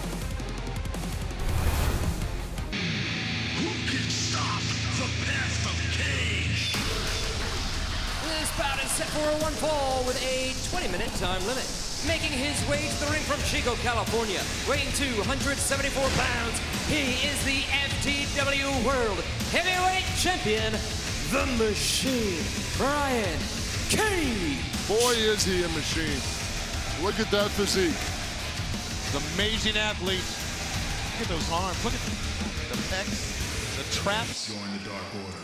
Who can stop the best of Cage. This bout is set for a one fall with a 20-minute time limit. Making his way to the ring from Chico, California, weighing 274 pounds, he is the FTW World Heavyweight Champion, the Machine, Brian Cage. Boy, is he a machine. Look at that physique. He's an amazing athlete. Look at those arms. Look at the pecs, the traps. Join the Dark Order.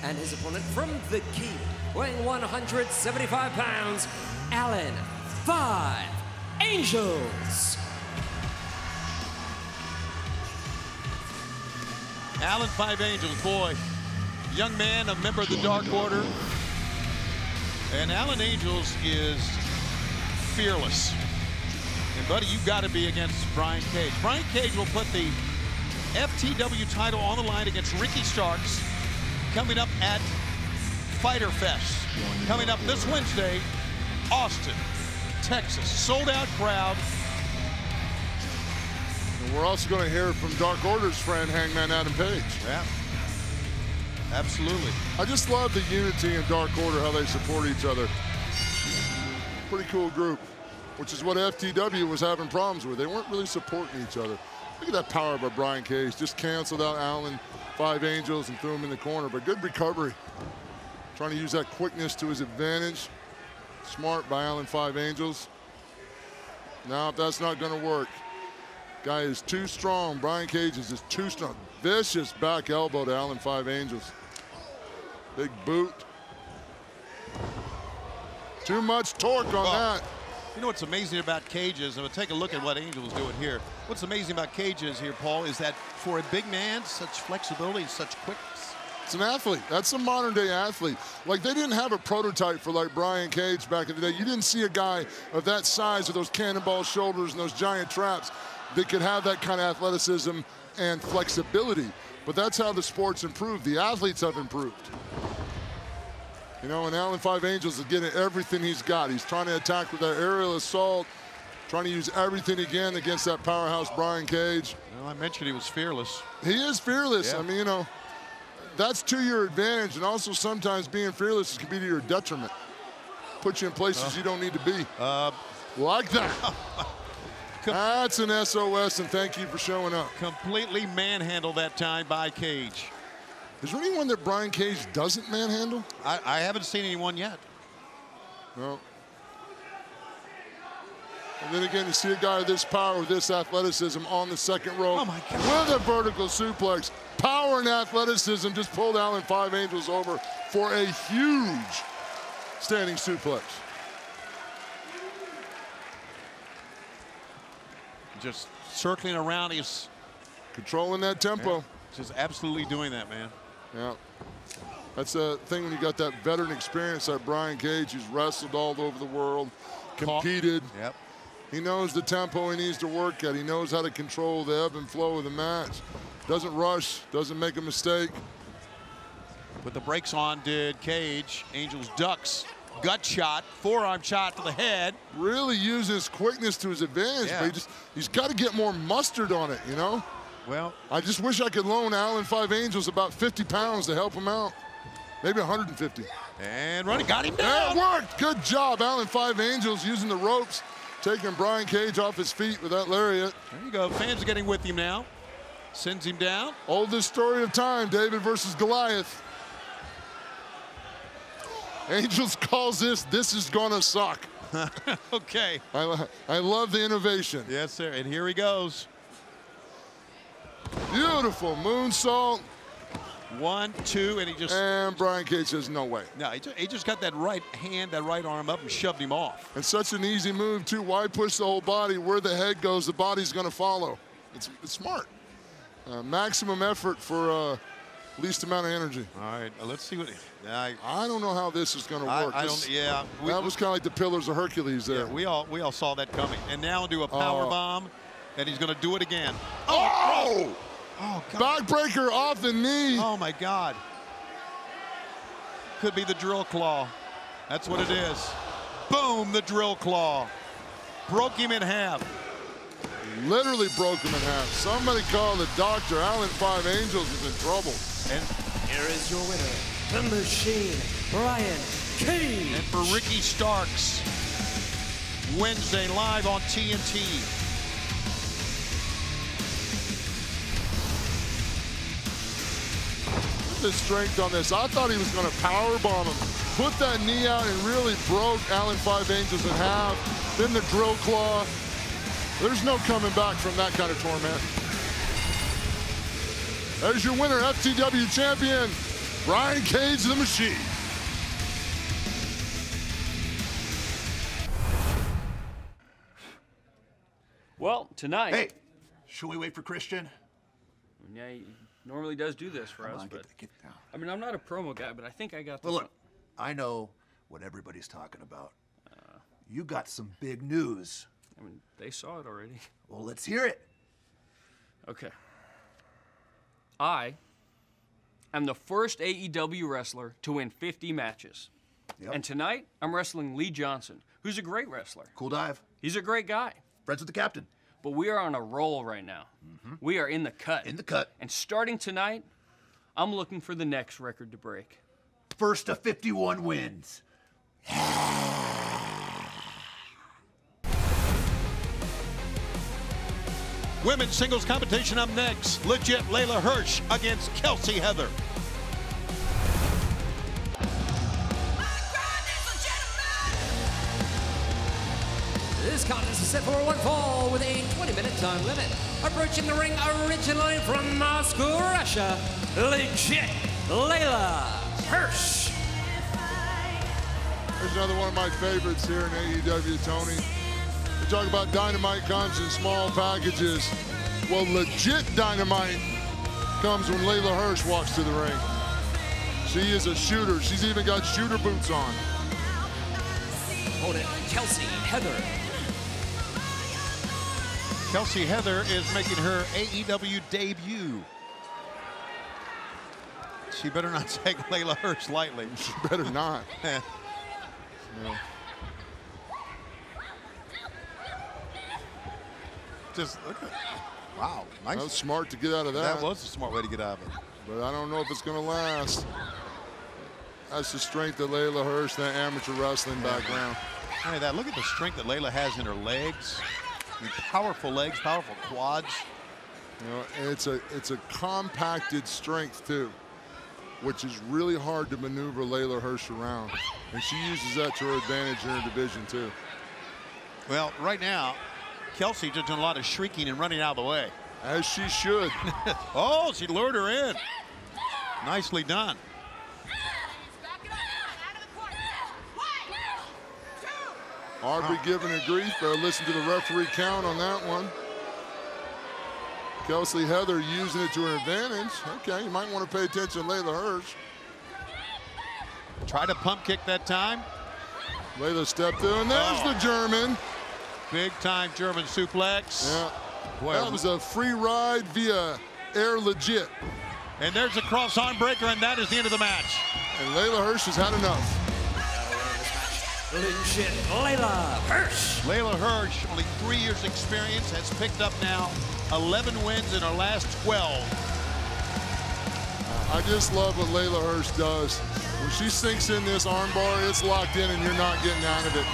And his opponent from the Key, weighing 175 pounds, Alan 5 Angels. Alan 5 Angels, boy, young man, a member of the Dark Order. And Alan Angels is fearless. And buddy, you've got to be against Brian Cage. Brian Cage will put the FTW title on the line against Ricky Starks coming up at Fighter Fest. Coming up this Wednesday, Austin, Texas. Sold out crowd. And we're also going to hear from Dark Order's friend, Hangman Adam Page. Yeah, absolutely. I just love the unity in Dark Order, how they support each other. Pretty cool group, which is what FTW was having problems with. They weren't really supporting each other. Look at that power by Brian Cage. Just canceled out Alan 5 Angels and threw him in the corner, but good recovery. Trying to use that quickness to his advantage. Smart by Alan 5 Angels. Now, if that's not going to work, guy is too strong. Brian Cage is just too strong. Vicious back elbow to Alan 5 Angels. Big boot. Too much torque on that. You know what's amazing about Cage is, and we'll take a look at what Angel is doing here. What's amazing about Cage is here, Paul, is that for a big man, such flexibility, such quickness. It's an athlete. That's a modern day athlete. Like, they didn't have a prototype for like Brian Cage back in the day. You didn't see a guy of that size with those cannonball shoulders and those giant traps that could have that kind of athleticism and flexibility. But that's how the sport's improved. The athletes have improved. You know, and Alan 5 Angels is getting everything he's got. He's trying to attack with that aerial assault, trying to use everything again against that powerhouse Brian Cage. Well, I mentioned he was fearless. He is fearless. Yeah. I mean, you know, that's to your advantage, and also sometimes being fearless can be to your detriment. Put you in places you don't need to be. Like that. That's an SOS, and thank you for showing up. Completely manhandled that time by Cage. Is there anyone that Brian Cage doesn't manhandle? I haven't seen anyone yet. No. And then again, you see a guy with this power, with this athleticism on the second rope. Oh my God. With a vertical suplex. Power and athleticism just pulled Alan 5 Angels over for a huge standing suplex. Just circling around, he's controlling that tempo. Yeah, just absolutely doing that, man. Yeah. That's a thing when you got that veteran experience like Brian Cage, who's wrestled all over the world, competed. Yep. He knows the tempo he needs to work at. He knows how to control the ebb and flow of the match. Doesn't rush, doesn't make a mistake. Put the brakes on, did Cage. Angels ducks, gut shot, forearm shot to the head. Really uses quickness to his advantage, but he's got to get more mustard on it, you know? Well, I just wish I could loan Alan 5 Angels about 50 pounds to help him out. Maybe 150. And running, got him down. That worked. Good job, Alan 5 Angels using the ropes, taking Brian Cage off his feet with that lariat. There you go. Fans are getting with him now. Sends him down. Oldest story of time, David versus Goliath. Angels calls this is gonna suck. Okay. I love the innovation. Yes, sir. And here he goes. Beautiful moonsault. 1, 2, and he just... And Brian Cage says, no way. No, he just got that right hand, that right arm up and shoved him off. And such an easy move, too. Why push the whole body? Where the head goes, the body's going to follow. It's smart. Maximum effort for least amount of energy. All right, let's see what... I don't know how this is going to work. I don't... Yeah. That was kind of like the Pillars of Hercules there. Yeah, we all saw that coming. And now do a power bomb, and he's going to do it again. Oh! Oh, God. Backbreaker off the knee. Oh, my God. Could be the drill claw. That's what it is. Boom, the drill claw. Broke him in half. Literally broke him in half. Somebody call the doctor. Alan Five Angels is in trouble. And Here is your winner, the Machine, Brian Cage. And for Ricky Starks, Wednesday live on TNT. The strength on this. I thought he was going to powerbomb him. Put that knee out and really broke Alan Five Angels in half. Then the drill claw. There's no coming back from that kind of torment. There's your winner, FTW champion, Brian Cage, the Machine. Well, tonight. Hey, should we wait for Christian? Yeah, he normally does do this for us, but Get down. I mean, I'm not a promo guy, but I think I got this. Well, look, I know what everybody's talking about. You got some big news. I mean, they saw it already. Well, let's hear it. Okay. I am the first AEW wrestler to win 50 matches. Yep. And tonight, I'm wrestling Lee Johnson, who's a great wrestler. Cool dive. He's a great guy. Friends with the captain. But we are on a roll right now. We are in the cut. In the cut. And starting tonight, I'm looking for the next record to break. First to 51 wins. Women's singles competition up next. Legit Layla Hirsch against Kelsey Heather. This contest is set for one fall with a 20-minute time limit. Approaching the ring originally from Moscow, Russia, Legit Layla Hirsch. There's another one of my favorites here in AEW, Tony. We talk about dynamite comes in small packages. Well, legit dynamite comes when Layla Hirsch walks to the ring. She is a shooter. She's even got shooter boots on. Opponent, Kelsey Heather. Kelsey Heather is making her AEW debut. She better not take Layla Hirsch lightly. She better not. Yeah. Just look at, wow, nice. That was smart to get out of that. That was a smart way to get out of it. But I don't know if it's going to last. That's the strength of Layla Hirsch, that amateur wrestling background. Look at that. Look at the strength that Layla has in her legs. I mean, powerful legs, powerful quads. You know, and it's a compacted strength too, which is really hard to maneuver Layla Hirsch around. And she uses that to her advantage in her division too. Well, right now, Kelsey just doing a lot of shrieking and running out of the way. As she should. Oh, she lured her in. Nicely done. Aubrey giving her grief. Better listen to the referee count on that one. Kelsey Heather using it to her advantage. Okay, you might want to pay attention to Layla Hirsch. Try to pump kick that time. Layla stepped through, and there's the German. Big time German suplex. Yeah. Boy, that was a free ride via Air Legit. And there's a cross arm breaker, and that is the end of the match. And Layla Hirsch has had enough. Legit Layla Hirsch. Layla Hirsch, only 3 years experience, has picked up now 11 wins in her last 12. I just love what Layla Hirsch does. When she sinks in this armbar, it's locked in and you're not getting out of it.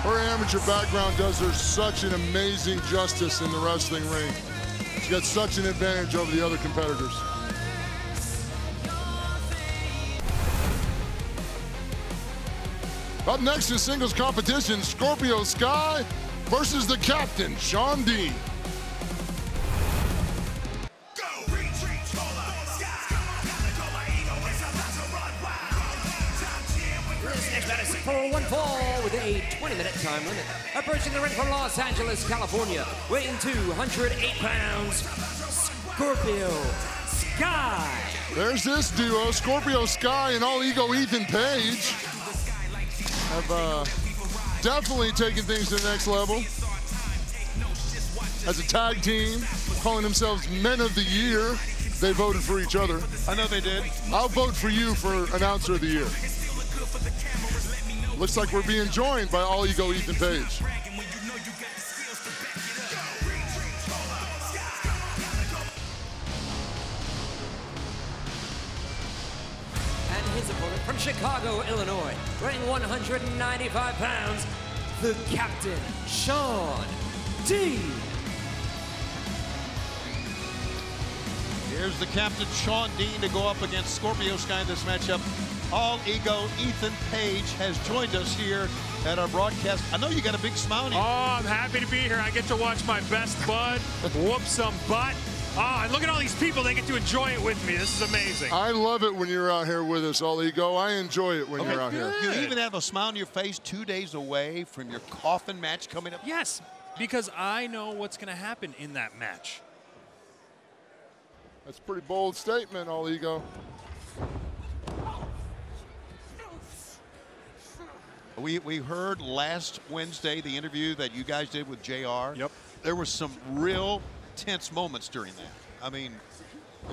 Her amateur background does her such an amazing justice in the wrestling ring. She got such an advantage over the other competitors. Up next is singles competition, Scorpio Sky versus the captain, Shawn Dean. This next match is for one fall with a 20-minute time limit. Approaching the ring from Los Angeles, California, weighing 208 pounds, Scorpio Sky. There's this duo, Scorpio Sky and All Ego Ethan Page, have definitely taken things to the next level. As a tag team, calling themselves Men of the Year, they voted for each other. I know they did. I'll vote for you for Announcer of the Year. Looks like we're being joined by All Ego Ethan Page. opponent from Chicago, Illinois, weighing 195 pounds, the Captain, Shawn Dean. Here's the Captain, Shawn Dean, to go up against Scorpio Sky in this matchup. All Ego Ethan Page has joined us here at our broadcast. I know you got a big smile on you. Oh, I'm happy to be here. I get to watch my best bud whoop some butt. Oh, and look at all these people. They get to enjoy it with me. This is amazing. I love it when you're out here with us, All Ego. I enjoy it when you're out here. You even have a smile on your face 2 days away from your coffin match coming up. Yes, because I know what's going to happen in that match. That's a pretty bold statement, All Ego. We heard last Wednesday the interview that you guys did with JR. Yep. There were some real tense moments during that. I mean,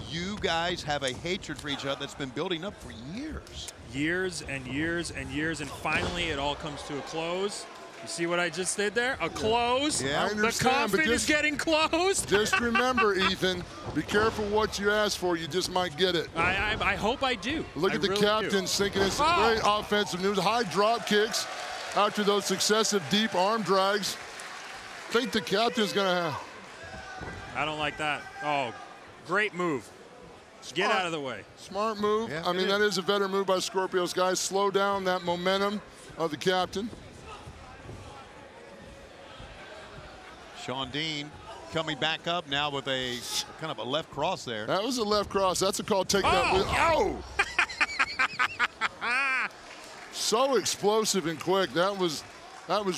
you guys have a hatred for each other that's been building up for years. Years and years and years, and finally it all comes to a close. You see what I just did there? A close. Yeah, I the understand, coffin is getting closed. Just remember, Ethan, be careful what you ask for. You just might get it. I hope I do. Look at the really Captain sinking in some great offensive news. High drop kicks after those successive deep arm drags. I think the Captain's going to have. I don't like that. Oh, great move. Get out of the way. Smart move. Yeah, I mean, that is a better move by Scorpio's guys. Slow down that momentum of the Captain. Shawn Dean coming back up now with a kind of a left cross there. That was a left cross. That's a call. Take that with. Oh! So explosive and quick. That was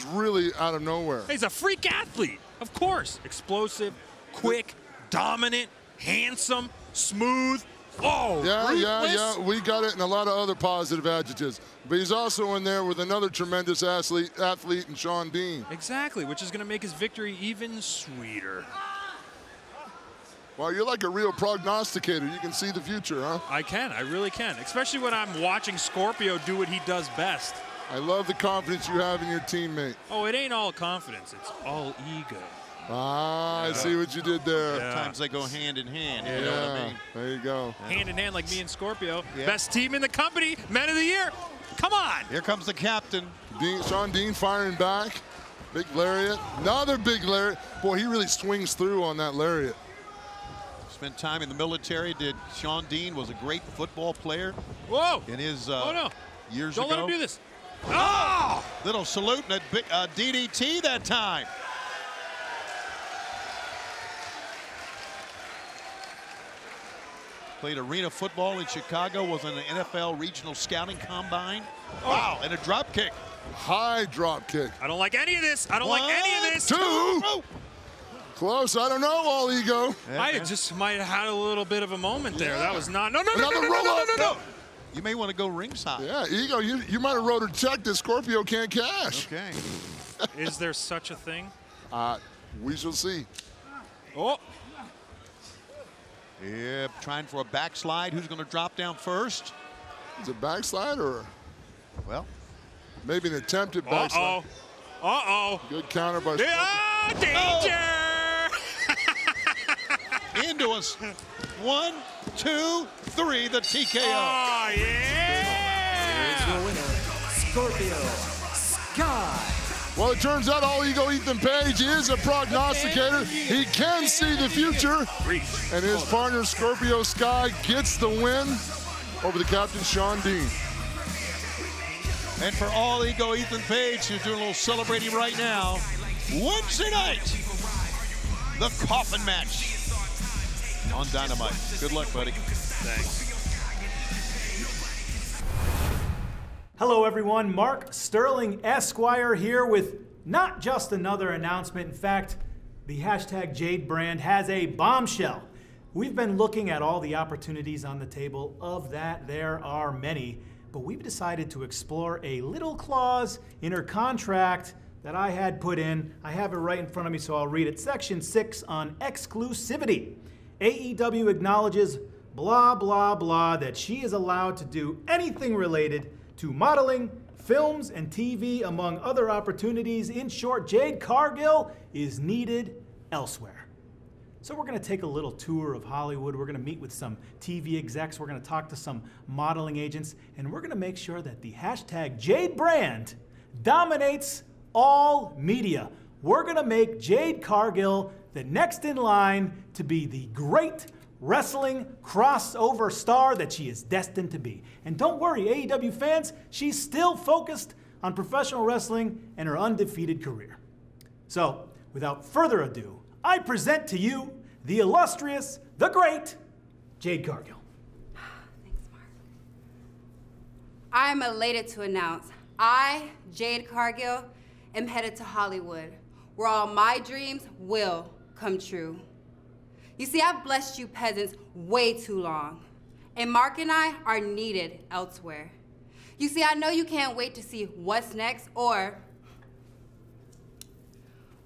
really out of nowhere. He's a freak athlete, of course. Explosive, quick, dominant, handsome, smooth. Oh, yeah. We got it in a lot of other positive adjectives. But he's also in there with another tremendous athlete in Shawn Dean. Exactly, which is going to make his victory even sweeter. Well, you're like a real prognosticator. You can see the future, huh? I can. I really can. Especially when I'm watching Scorpio do what he does best. I love the confidence you have in your teammate. Oh, it ain't all confidence. It's all ego. Ah, I see what you did there. Sometimes they go hand in hand. Yeah, You know what I mean? There you go. Hand in hand like me and Scorpio. Yeah. Best team in the company. Men of the year. Come on. Here comes the Captain. Shawn Dean firing back. Big lariat. Another big lariat. Boy, he really swings through on that lariat. Spent time in the military. Shawn Dean was a great football player. Whoa. In his oh, no. years Don't ago. let him do this. Oh! Little salute and a DDT that time. Played arena football in Chicago, was in the NFL Regional Scouting Combine. Oh. Wow, and a drop kick. High drop kick. I don't like any of this. I don't like any of this. Two. Oh. Close. I don't know, All Ego. I just might have had a little bit of a moment there. That was not. No. Another roll up. You may want to go ringside. Yeah, Ego, you might have wrote a check that Scorpio can't cash. Okay. Is there such a thing? We shall see. Oh. Yeah, trying for a backslide. Who's going to drop down first? Is it backslide or? Well, maybe an attempted backslide. Uh-oh. Good counter by Scorpio. Danger! Into us. 1, 2, 3, the TKO. Oh, yeah! Here's your winner, Scorpio Sky. Well, it turns out All Ego Ethan Page is a prognosticator. He can see the future. And his partner, Scorpio Sky, gets the win over the Captain, Shawn Dean. And for All Ego Ethan Page, who's doing a little celebrating right now, Wednesday night, the coffin match on Dynamite. Good luck, buddy. Thanks. Hello everyone, Mark Sterling Esquire here with not just another announcement. In fact, the hashtag Jade brand has a bombshell. We've been looking at all the opportunities on the table. Of that, there are many, but we've decided to explore a little clause in her contract that I had put in. I have it right in front of me, so I'll read it. Section 6 on exclusivity. AEW acknowledges blah, blah, blah, that she is allowed to do anything related to modeling, films, and TV, among other opportunities. In short, Jade Cargill is needed elsewhere. So we're going to take a little tour of Hollywood. We're going to meet with some TV execs. We're going to talk to some modeling agents. And we're going to make sure that the hashtag Jade brand dominates all media. We're going to make Jade Cargill the next in line to be the great wrestling crossover star that she is destined to be. And don't worry, AEW fans, she's still focused on professional wrestling and her undefeated career. So, without further ado, I present to you the illustrious, the great, Jade Cargill. Thanks, Mark. I'm elated to announce I, Jade Cargill, am headed to Hollywood, where all my dreams will come true. You see, I've blessed you peasants way too long, and Mark and I are needed elsewhere. You see, I know you can't wait to see what's next or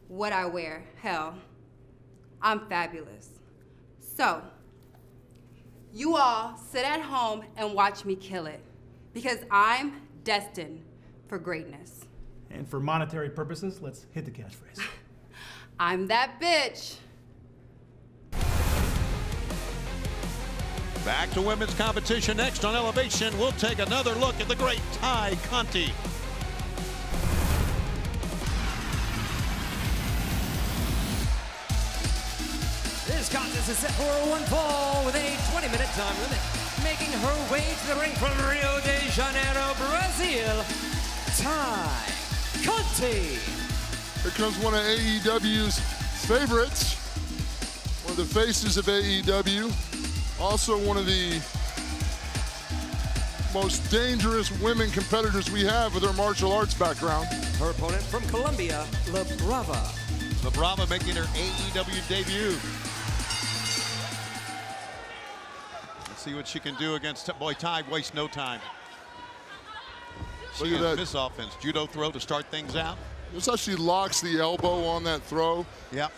what I wear. Hell, I'm fabulous. So, you all sit at home and watch me kill it, because I'm destined for greatness. And for monetary purposes, let's hit the catchphrase. I'm that bitch. Back to women's competition next on Elevation. We'll take another look at the great Tay Conti. This contest is set for one fall with a 20-minute time limit. Making her way to the ring from Rio de Janeiro, Brazil, Tay Conti. Here comes one of AEW's favorites, one of the faces of AEW, also one of the most dangerous women competitors we have with her martial arts background. Her opponent from Colombia, La Brava. La Brava making her AEW debut. Let's see what she can do against, boy, Tay wastes no time. She has this offense, judo throw to start things out. Notice how she locks the elbow on that throw. Yep.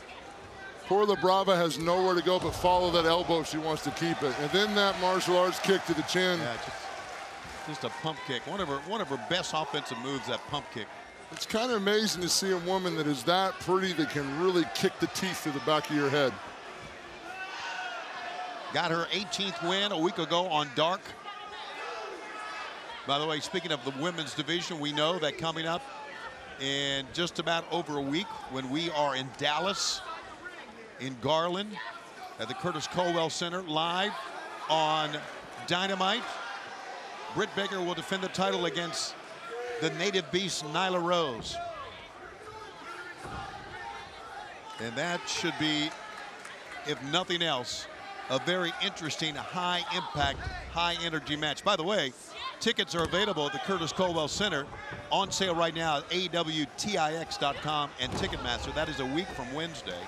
Poor La Brava has nowhere to go but follow that elbow if she wants to keep it. And then that martial arts kick to the chin. Yeah, just a pump kick. One of her best offensive moves, that pump kick. It's kind of amazing to see a woman that is that pretty that can really kick the teeth through the back of your head. Got her 18th win a week ago on Dark. By the way, speaking of the women's division, we know that coming up in just about over a week when we are in Dallas, in Garland, at the Curtis Colwell Center, live on Dynamite, Britt Baker will defend the title against the native beast, Nyla Rose. And that should be, if nothing else, a very interesting, high-impact, high-energy match. By the way, tickets are available at the Curtis Colwell Center, on sale right now at AEWTIX.com and Ticketmaster. That is a week from Wednesday.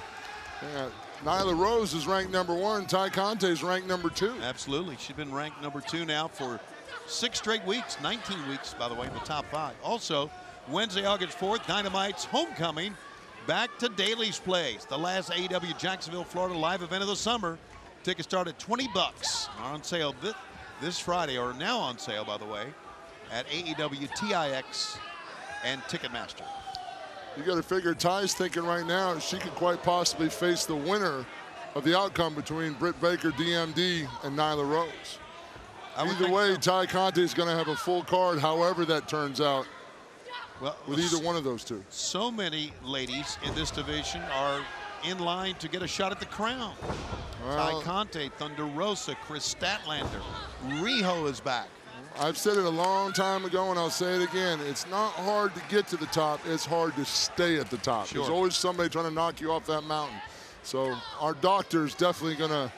Yeah, Nyla Rose is ranked #1. Tay Conti is ranked #2. Absolutely. She's been ranked #2 now for 6 straight weeks, 19 weeks, by the way, in the top 5. Also, Wednesday, August 4th, Dynamite's homecoming back to Daly's Place, the last AEW Jacksonville, Florida live event of the summer. Tickets start at $20. Are on sale this Friday, or now on sale, by the way, at AEWTIX and Ticketmaster. You got to figure Ty's thinking right now she could quite possibly face the winner of the outcome between Britt Baker, DMD, and Nyla Rose. Either way, Tay Conti is going to have a full card, however that turns out, with either one of those two. So many ladies in this division are in line to get a shot at the crown. Tay Conti, Thunder Rosa, Chris Statlander, Riho is back. I've said it a long time ago, and I'll say it again. It's not hard to get to the top. It's hard to stay at the top. Sure. There's always somebody trying to knock you off that mountain. So our doctor's definitely going to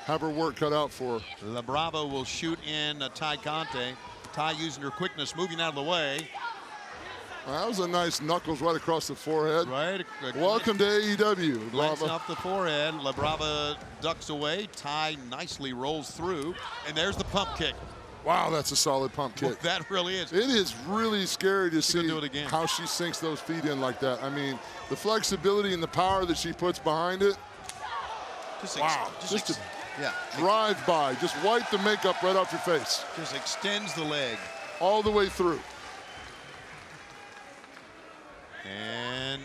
have her work cut out for her. La Brava will shoot in Tay Conti. Tay using her quickness, moving out of the way. Well, that was a nice knuckles right across the forehead. Right. Welcome to AEW. Glance off the forehead. La Brava ducks away. Tay nicely rolls through. And there's the pump kick. Wow, that's a solid pump kick. Well, that really is. It is really scary to see do it again. how she sinks those feet in like that. I mean, the flexibility and the power that she puts behind it. Wow. Just yeah. Drive by. Just wipe the makeup right off your face. Just extends the leg. All the way through. And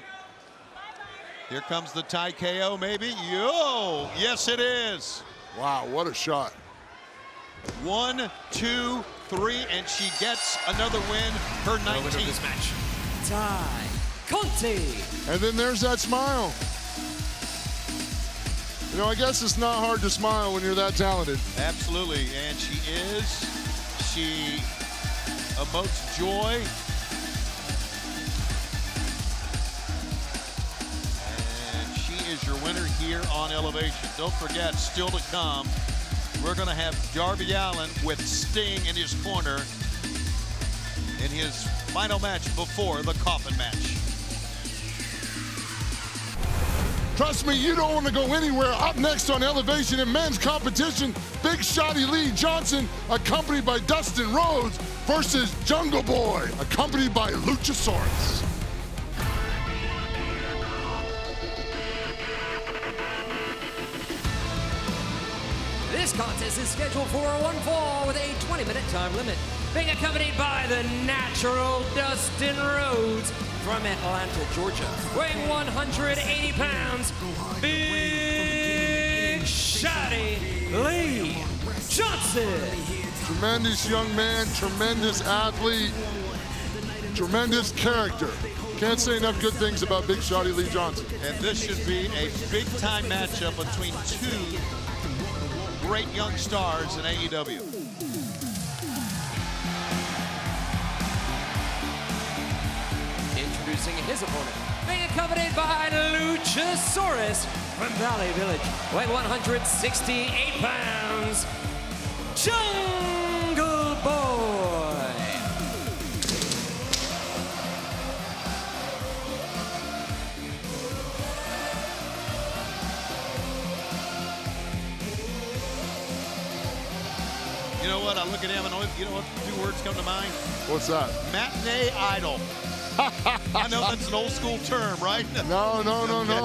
Here comes the tie KO, maybe. Yo, yes it is. Wow, what a shot. 1, 2, 3, and she gets another win. Her 19th. This match, Tay Conti. And then there's that smile. You know, I guess it's not hard to smile when you're that talented. Absolutely, and she is. She emotes joy. And she is your winner here on Elevation. Don't forget, still to come, we're going to have Darby Allin with Sting in his corner in his final match before the coffin match. Trust me, you don't want to go anywhere. Up next on Elevation in men's competition, Big Shotty Lee Johnson, accompanied by Dustin Rhodes, versus Jungle Boy, accompanied by Luchasaurus. This contest is scheduled for one fall with a 20-minute time limit, being accompanied by the natural Dustin Rhodes from Atlanta, Georgia, weighing 180 pounds, Big Shotty Lee Johnson. Tremendous young man, tremendous athlete, tremendous character. Can't say enough good things about Big Shotty Lee Johnson. And this should be a big-time matchup between two great young stars in AEW. Introducing his opponent, being accompanied by Luchasaurus from Valley Village, weighing 168 pounds, Jungle Boy. You know what? I look at him and you know what 2 words come to mind? What's that? Matinee idol. I know that's an old school term, right? No,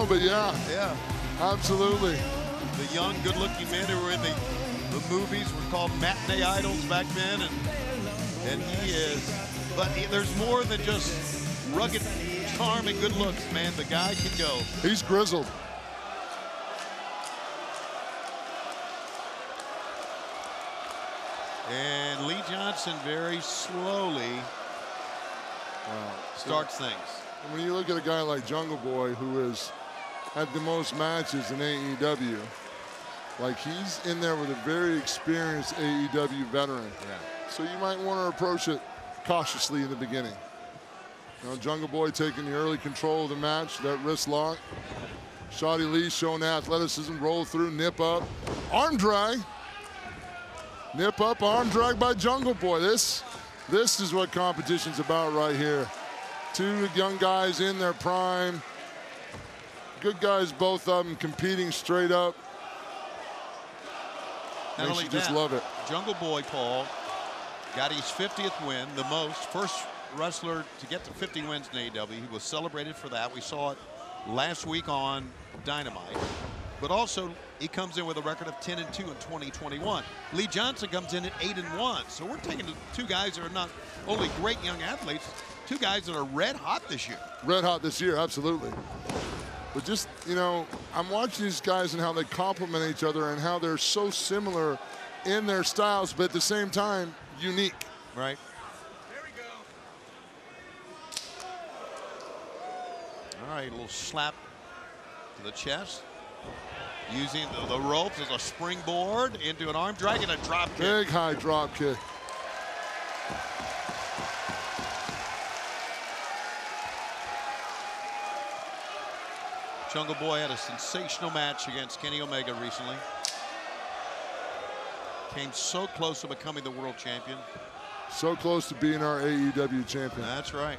but yeah. Yeah. Absolutely. The young, good-looking men who were in the movies were called matinee idols back then, and he is. But there's more than just rugged charm and good looks, man. The guy can go. He's grizzled. And Lee Johnson very slowly starts things. When you look at a guy like Jungle Boy, who has had the most matches in AEW, like he's in there with a very experienced AEW veteran. Yeah. So you might want to approach it cautiously in the beginning. You know, Jungle Boy taking the early control of the match, that wrist lock. Shotty Lee showing athleticism, roll through, nip up, arm drag. Nip up, arm drag by Jungle Boy. This is what competition's about right here. 2 young guys in their prime. Good guys, both of them competing straight up. Not only you just that, love it. Jungle Boy Paul got his 50th win, the most. First wrestler to get to 50 wins in AEW. He was celebrated for that. We saw it last week on Dynamite. But also, he comes in with a record of 10-2 in 2021. Lee Johnson comes in at 8-1. So we're taking 2 guys that are not only great young athletes, 2 guys that are red hot this year. Red hot this year, absolutely. But just, you know, I'm watching these guys and how they complement each other and how they're so similar in their styles, but at the same time, unique. Right. There we go. All right, a little slap to the chest. Using the ropes as a springboard into an arm drag and a drop kick. Big high drop kick. Jungle Boy had a sensational match against Kenny Omega recently. Came so close to becoming the world champion. So close to being our AEW champion. That's right.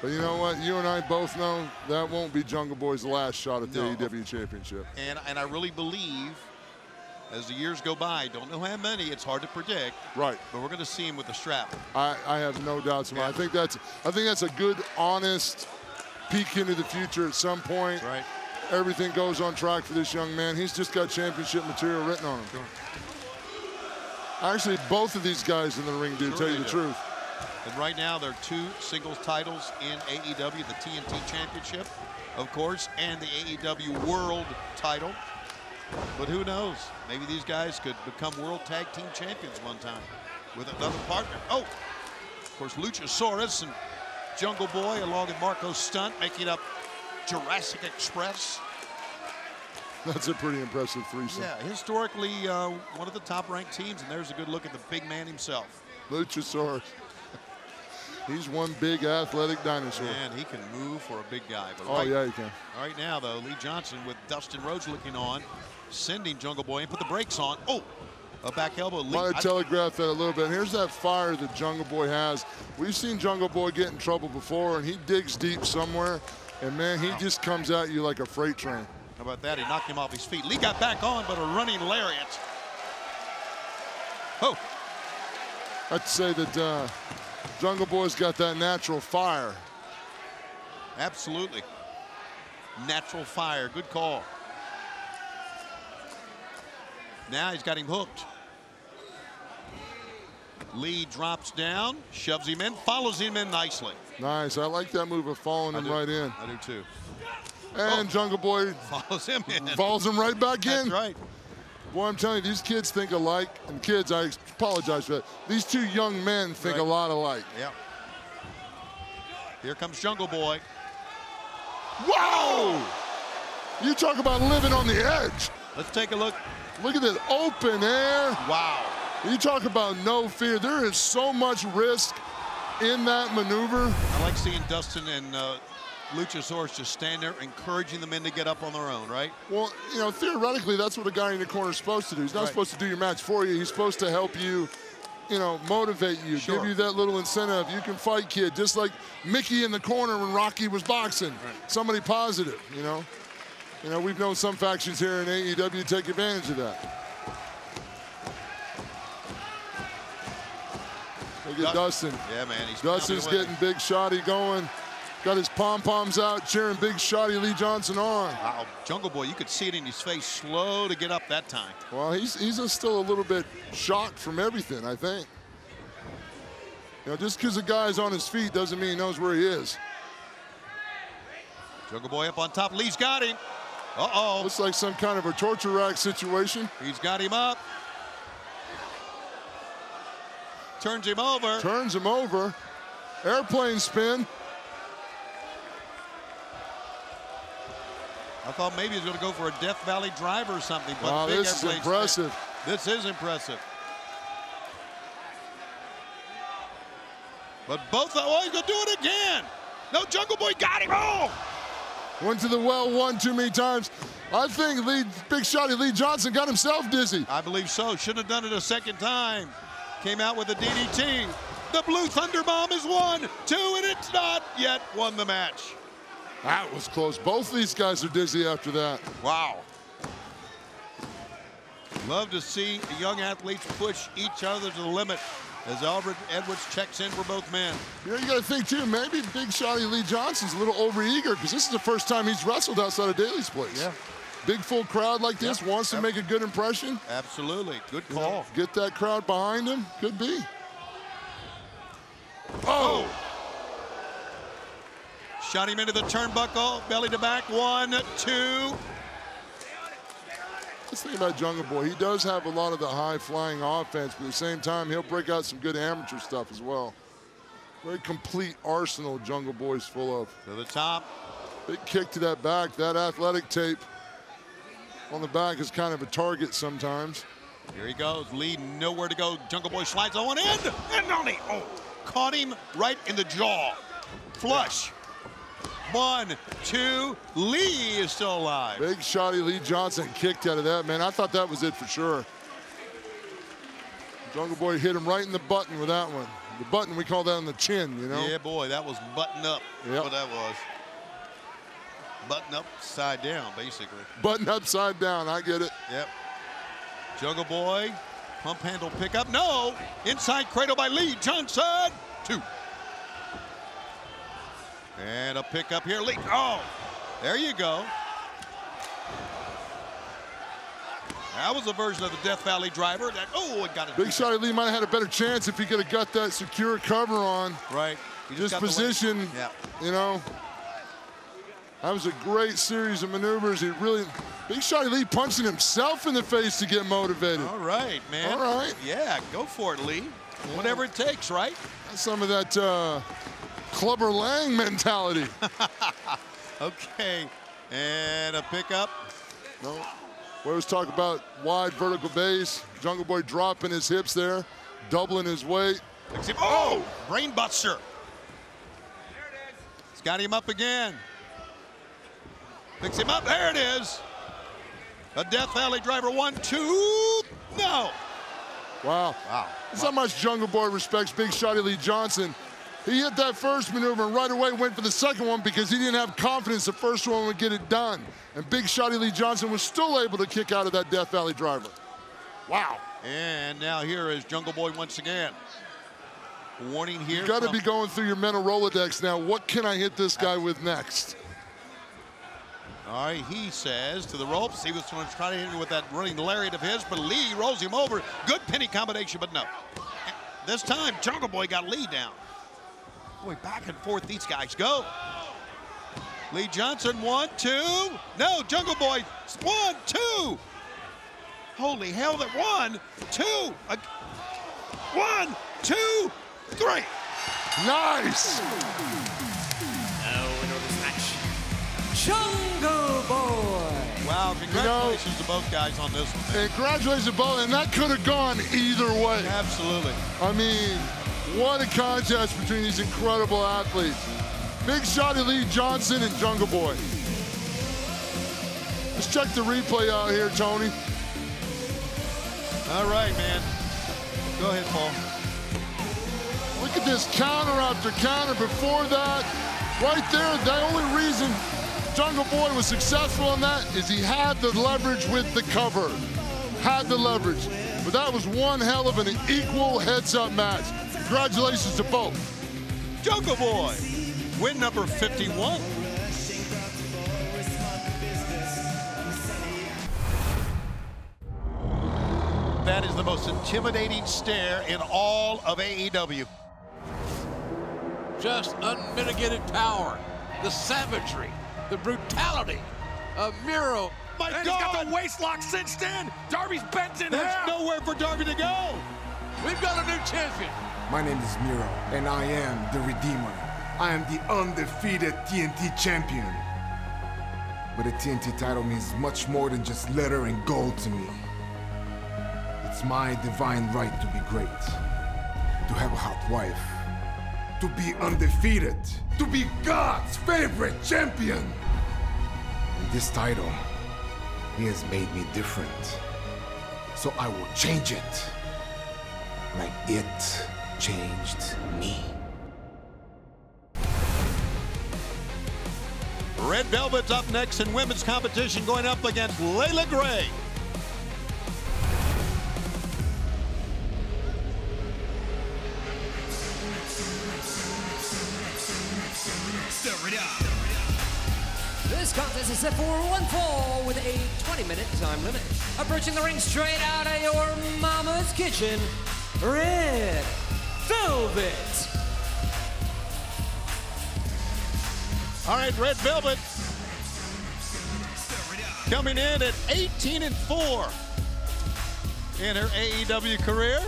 But you know what? You and I both know that won't be Jungle Boy's last shot at the No. AEW championship. And I really believe as the years go by, don't know how many, it's hard to predict. Right. But we're going to see him with the strap. I have no doubts about it. I think that's a good, honest peek into the future at some point. Right. Everything goes on track for this young man. He's just got championship material written on him. Sure. Actually, both of these guys in the ring do, tell you the truth. And right now, there are 2 singles titles in AEW, the TNT Championship of course, and the AEW World title. But who knows? Maybe these guys could become World Tag Team Champions one time with another partner. Oh, of course, Luchasaurus and Jungle Boy along with Marco Stunt making up Jurassic Express. That's a pretty impressive threesome. Yeah, historically one of the top-ranked teams, and there's a good look at the big man himself. Luchasaurus. He's one big athletic dinosaur. Man, he can move for a big guy. But oh, yeah, he can. Right now, though, Lee Johnson with Dustin Rhodes looking on, sending Jungle Boy and put the brakes on. Oh, a back elbow. Might have telegraphed that a little bit. Here's that fire that Jungle Boy has. We've seen Jungle Boy get in trouble before, and he digs deep somewhere, and, man, he just comes at you like a freight train. How about that? He knocked him off his feet. Lee got back on, but a running lariat. Oh. I'd say that Jungle Boy's got that natural fire. Absolutely. Natural fire. Good call. Now he's got him hooked. Lee drops down, shoves him in, follows him in nicely. Nice. I like that move of following him right in. I do too. And Jungle Boy follows him in. Follows him right back in. That's right. Boy, I'm telling you, these kids think alike. And kids, I apologize for that. These two young men think a lot alike. Yeah. Here comes Jungle Boy. Whoa! You talk about living on the edge. Let's take a look. Look at this open air. Wow. You talk about no fear. There is so much risk in that maneuver. I like seeing Dustin and Luchasaurus just stand there encouraging the men to get up on their own, right? Well, you know, theoretically, that's what a guy in the corner is supposed to do. He's not supposed to do your match for you. He's supposed to help you, you know, motivate you, give you that little incentive. You can fight, kid, just like Mickey in the corner when Rocky was boxing. Somebody positive, you know. You know, we've known some factions here in AEW take advantage of that. Look at Dustin. Yeah, man. Dustin's getting Big Shotty going. Got his pom-poms out, cheering Big Shotty Lee Johnson on. Wow, Jungle Boy, you could see it in his face, slow to get up that time. Well, he's still a little bit shocked from everything, I think. You know, just because a guy's on his feet doesn't mean he knows where he is. Jungle Boy up on top. Lee's got him. Uh-oh. Looks like some kind of a torture rack situation. He's got him up. Turns him over. Turns him over. Airplane spin. I thought maybe he was going to go for a Death Valley driver or something. But wow, this is impressive. This is impressive. But both, oh, he's going to do it again. No, Jungle Boy got him. Oh! Went to the well one too many times. I think Big Shotty Lee Johnson got himself dizzy. I believe so. Should have done it a second time. Came out with a DDT. The Blue Thunder Bomb is 1, 2, and it's not yet won the match. That was close. Both of these guys are dizzy after that. Wow. Love to see young athletes push each other to the limit as Albert Edwards checks in for both men. You know, you got to think, too, maybe Big Shotty Lee Johnson's a little overeager because this is the first time he's wrestled outside of Daly's place. Yeah. Big full crowd like this, wants to make a good impression. Absolutely. Good call. You know, get that crowd behind him. Could be. Oh! Shot him into the turnbuckle, belly to back, 1, 2. Let's think about Jungle Boy. He does have a lot of the high-flying offense, but at the same time, he'll break out some good amateur stuff as well. Very complete arsenal Jungle Boy's full of. To the top. Big kick to that back. That athletic tape on the back is kind of a target sometimes. Here he goes. Lee nowhere to go. Jungle Boy slides on one in. And on the, caught him right in the jaw. Flush. 1, 2, Lee is still alive. Big Shotty Lee Johnson kicked out of that, man. I thought that was it for sure. Jungle Boy hit him right in the button with that one. The button, we call that on the chin, you know? Yeah, boy, that was button up. That's what that was. Button upside down, basically. Button upside down, I get it. Yep. Jungle Boy, pump handle pickup. No! Inside cradle by Lee Johnson. 2. And a pickup here. Lee. Oh! There you go. That was a version of the Death Valley driver. That, oh, it got it. Big Shotty Lee might have had a better chance if he could have got that secure cover on. Right. Just position, you know. That was a great series of maneuvers. He really, Big Shotty Lee punching himself in the face to get motivated. All right, man. All right. Yeah, go for it, Lee. Yeah. Whatever it takes, right? That's some of that Clubber Lang mentality. Okay, and a pickup. No. We always talk about wide vertical base. Jungle Boy dropping his hips there, doubling his weight. Oh! Brain buster. He's got him up again. Picks him up. There it is. A Death Valley driver. 1, 2. No. Wow. That's how much Jungle Boy respects Big Shotty Lee Johnson. He hit that first maneuver and right away went for the second one because he didn't have confidence the first one would get it done. And Big Shotty Lee Johnson was still able to kick out of that Death Valley driver. Wow. And now here is Jungle Boy once again. Warning here. You got to be going through your mental Rolodex now. What can I hit this guy with next? All right, he says to the ropes. He was going to try to hit him with that running lariat of his, but Lee rolls him over. Good penny combination, but no. This time, Jungle Boy got Lee down. Boy, back and forth these guys go. Lee Johnson, 1, 2. No, Jungle Boy, 1, 2. Holy hell, that 1, 2. 1, 2, 3. Nice. Now winner of this match, Jungle Boy. Wow, congratulations to both guys on this one. And congratulations to both, and that could have gone either way. Absolutely. I mean, what a contest between these incredible athletes. Big Shotty Lee Johnson and Jungle Boy. Let's check the replay out here, Tony. All right, man. Go ahead, Paul. Look at this counter after counter. Before that, right there, the only reason Jungle Boy was successful in that is he had the leverage with the cover. Had the leverage. But that was one hell of an equal heads-up match. Congratulations to both. Jungle Boy, win number 51. That is the most intimidating stare in all of AEW. Just unmitigated power, the savagery, the brutality of Miro. My and God! He's got the waist lock cinched in. Darby's bent in There's half. nowhere for Darby to go. We've got a new champion. My name is Miro, and I am the Redeemer. I am the undefeated TNT champion. But the TNT title means much more than just leather and gold to me. It's my divine right to be great, to have a hot wife, to be undefeated, to be God's favorite champion. And this title, he has made me different. So I will change it, like it changed me. Red Velvet's up next in women's competition, going up against Layla Gray. This contest is set for one fall with a 20-minute time limit. Approaching the ring straight out of your mama's kitchen, Red Velvet. All right, Red Velvet coming in at 18-4 in her AEW career.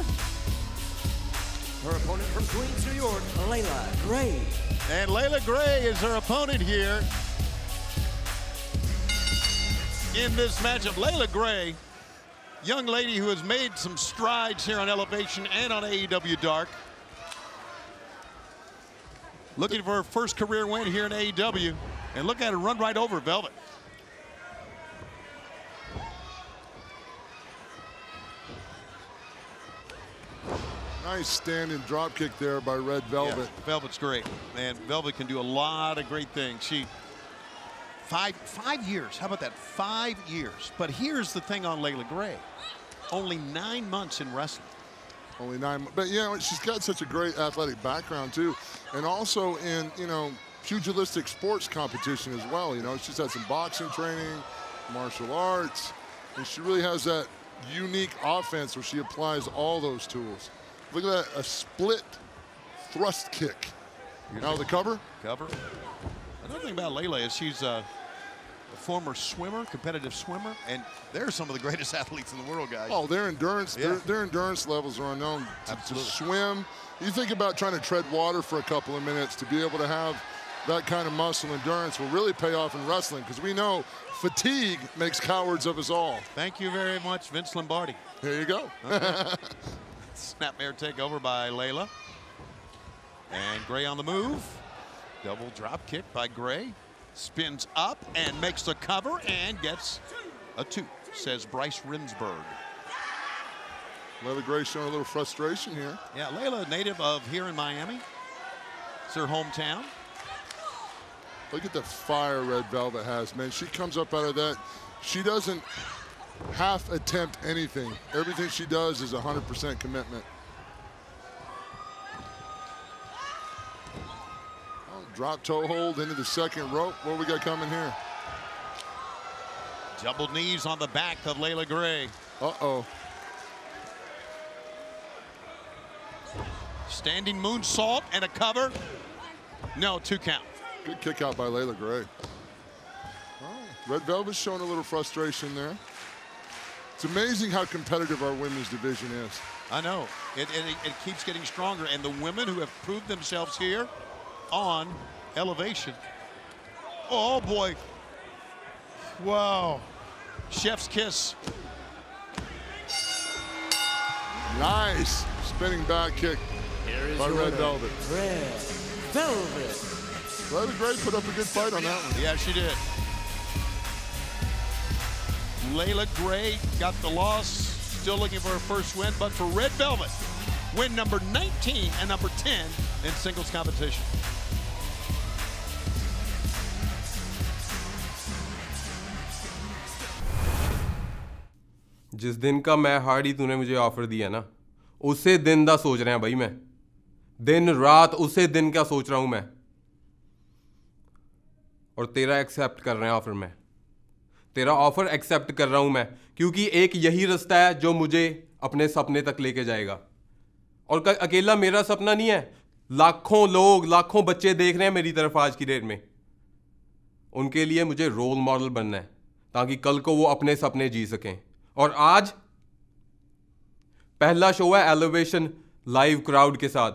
Her opponent from Queens, New York, Layla Gray. And Layla Gray is her opponent here in this matchup. Layla Gray, young lady who has made some strides here on Elevation and on AEW Dark. Looking for her first career win here in AEW. And look at her run right over Velvet. Nice standing drop kick there by Red Velvet. Yeah, Velvet's great. And Velvet can do a lot of great things. She, five years, how about that? 5 years. But here's the thing on Layla Gray. Only 9 months in wrestling. Only 9 months. But, you know, she's got such a great athletic background, too. And also in, you know, pugilistic sports competition as well. You know, she's had some boxing training, martial arts. And she really has that unique offense where she applies all those tools. Look at that, a split thrust kick. Now the cover. Cover. Another thing about Layla is she's a former swimmer, competitive swimmer, and they're some of the greatest athletes in the world, guys. Oh, their endurance, their endurance levels are unknown. To swim, you think about trying to tread water for a couple of minutes, to be able to have that kind of muscle endurance will really pay off in wrestling, because we know fatigue makes cowards of us all. Thank you very much, Vince Lombardi. There you go. Okay. Snapmare takeover by Layla. And Gray on the move. Double drop kick by Gray. Spins up and makes the cover and gets a 2, says Bryce Rinsberg. Layla Gray showing a little frustration here. Yeah, Layla, native of here in Miami. It's her hometown. Look at the fire Red Velvet has, man. She comes up out of that. She doesn't half attempt anything. Everything she does is 100% commitment. Oh, drop toe hold into the second rope. What we got coming here? Double knees on the back of Layla Gray. Uh-oh. Standing moonsault and a cover. No, 2 count. Good kick out by Layla Gray. Oh, Red Velvet's showing a little frustration there. It's amazing how competitive our women's division is. I know. It keeps getting stronger. And the women who have proved themselves here on Elevation. Oh, boy. Wow. Chef's kiss. Nice. Spinning back kick by Red Velvet. Red Velvet. Layla Gray put up a good fight on that one. Yeah, she did. Layla Gray got the loss, still looking for her first win, but for Red Velvet, win number 19 and number 10 in singles competition. जिस दिन का मैं Hardy तूने मुझे offer दिया ना, उसे दिन दा सोच रहा भाई मैं, दिन रात उसे दिन का सोच रहा हूं मैं, और तेरा एक्सेप्ट कर रहे हैं ऑफर में, तेरा ऑफर एक्सेप्ट कर रहा हूं मैं, क्योंकि एक यही रास्ता है जो मुझे अपने सपने तक लेके जाएगा। और अकेला मेरा सपना नहीं है, लाखों लोग, लाखों बच्चे देख रहे हैं मेरी तरफ आज की डेट में, उनके लिए मुझे रोल मॉडल बनना है ताकि कल को वो अपने सपने जी सकें। और आज पहला शो है एलिवेशन लाइव क्राउड के साथ,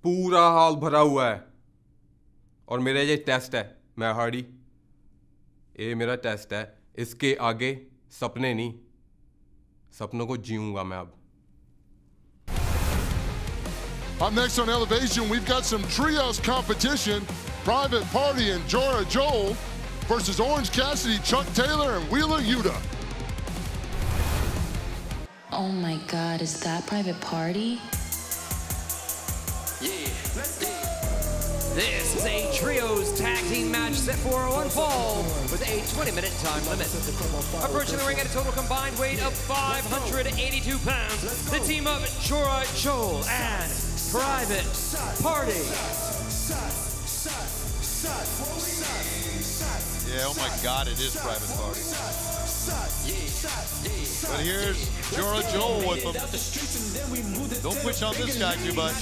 पूरा हॉल भरा हुआ है, और मेरा ये टेस्ट है, मैं हार्डी, ये मेरा टेस्ट है, इसके आगे सपने नहीं, सपनों को जीऊंगा मैं अब। Up next on Elevation, we've got some trios competition. Private Party and Jora Joel versus Orange Cassidy, Chuck Taylor, and Wheeler Yuta. Oh my God, is that Private Party? This is a trios tag team match set for one fall with a 20-minute time limit. Approaching the ring at a total combined weight of 582 pounds, the team of Jora Joel and Private Party. Yeah, oh my God, it is Private Party. But here's Jora Joel with them. Don't push on this guy too much.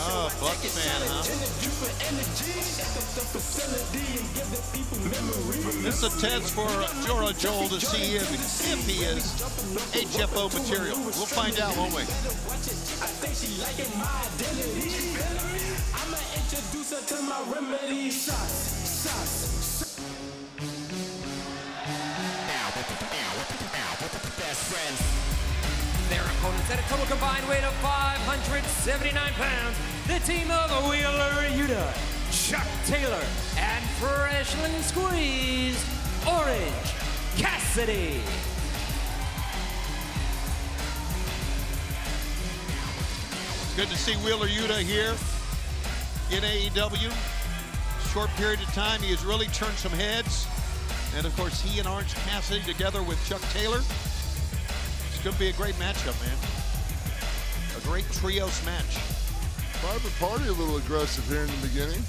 Oh, Bucks fan, huh? This is a test for Jora Joel to see if he is HFO material. We'll find out, won't we? Their opponents at a total combined weight of 579 pounds, the team of Wheeler Yuta, Chuck Taylor, and freshly squeezed Orange Cassidy. It's good to see Wheeler Yuta here in AEW. Short period of time, he has really turned some heads. And of course, he and Orange Cassidy together with Chuck Taylor. It's going to be a great matchup, man. A great trios match. Private Party a little aggressive here in the beginning.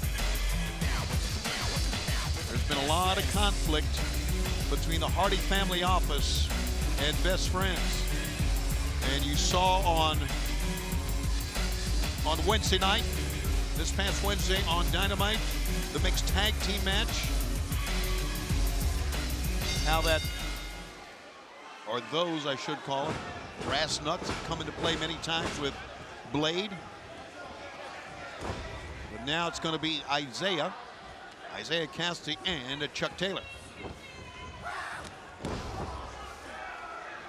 There's been a lot of conflict between the Hardy family office and Best Friends. And you saw on Wednesday night, this past Wednesday on Dynamite, the mixed tag team match. How that, or those I should call it, brass knucks have come into play many times with Blade. But now it's going to be Isaiah Cassidy, and Chuck Taylor.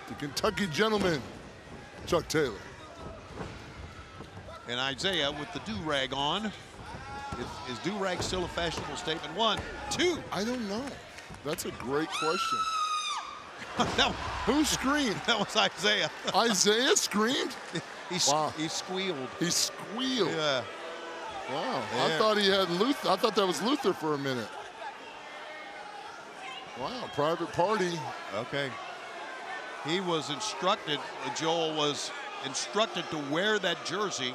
The Kentucky gentleman, Chuck Taylor. And Isaiah with the do-rag on. Is do-rag still a fashionable statement? 1, 2. I don't know. That's a great question. No. Who screamed? That was Isaiah. Isaiah screamed? He squealed. He squealed. Yeah. Wow. Yeah. I thought he had Luther. I thought that was Luther for a minute. Wow, Private Party. Okay. He was instructed, Joel was instructed to wear that jersey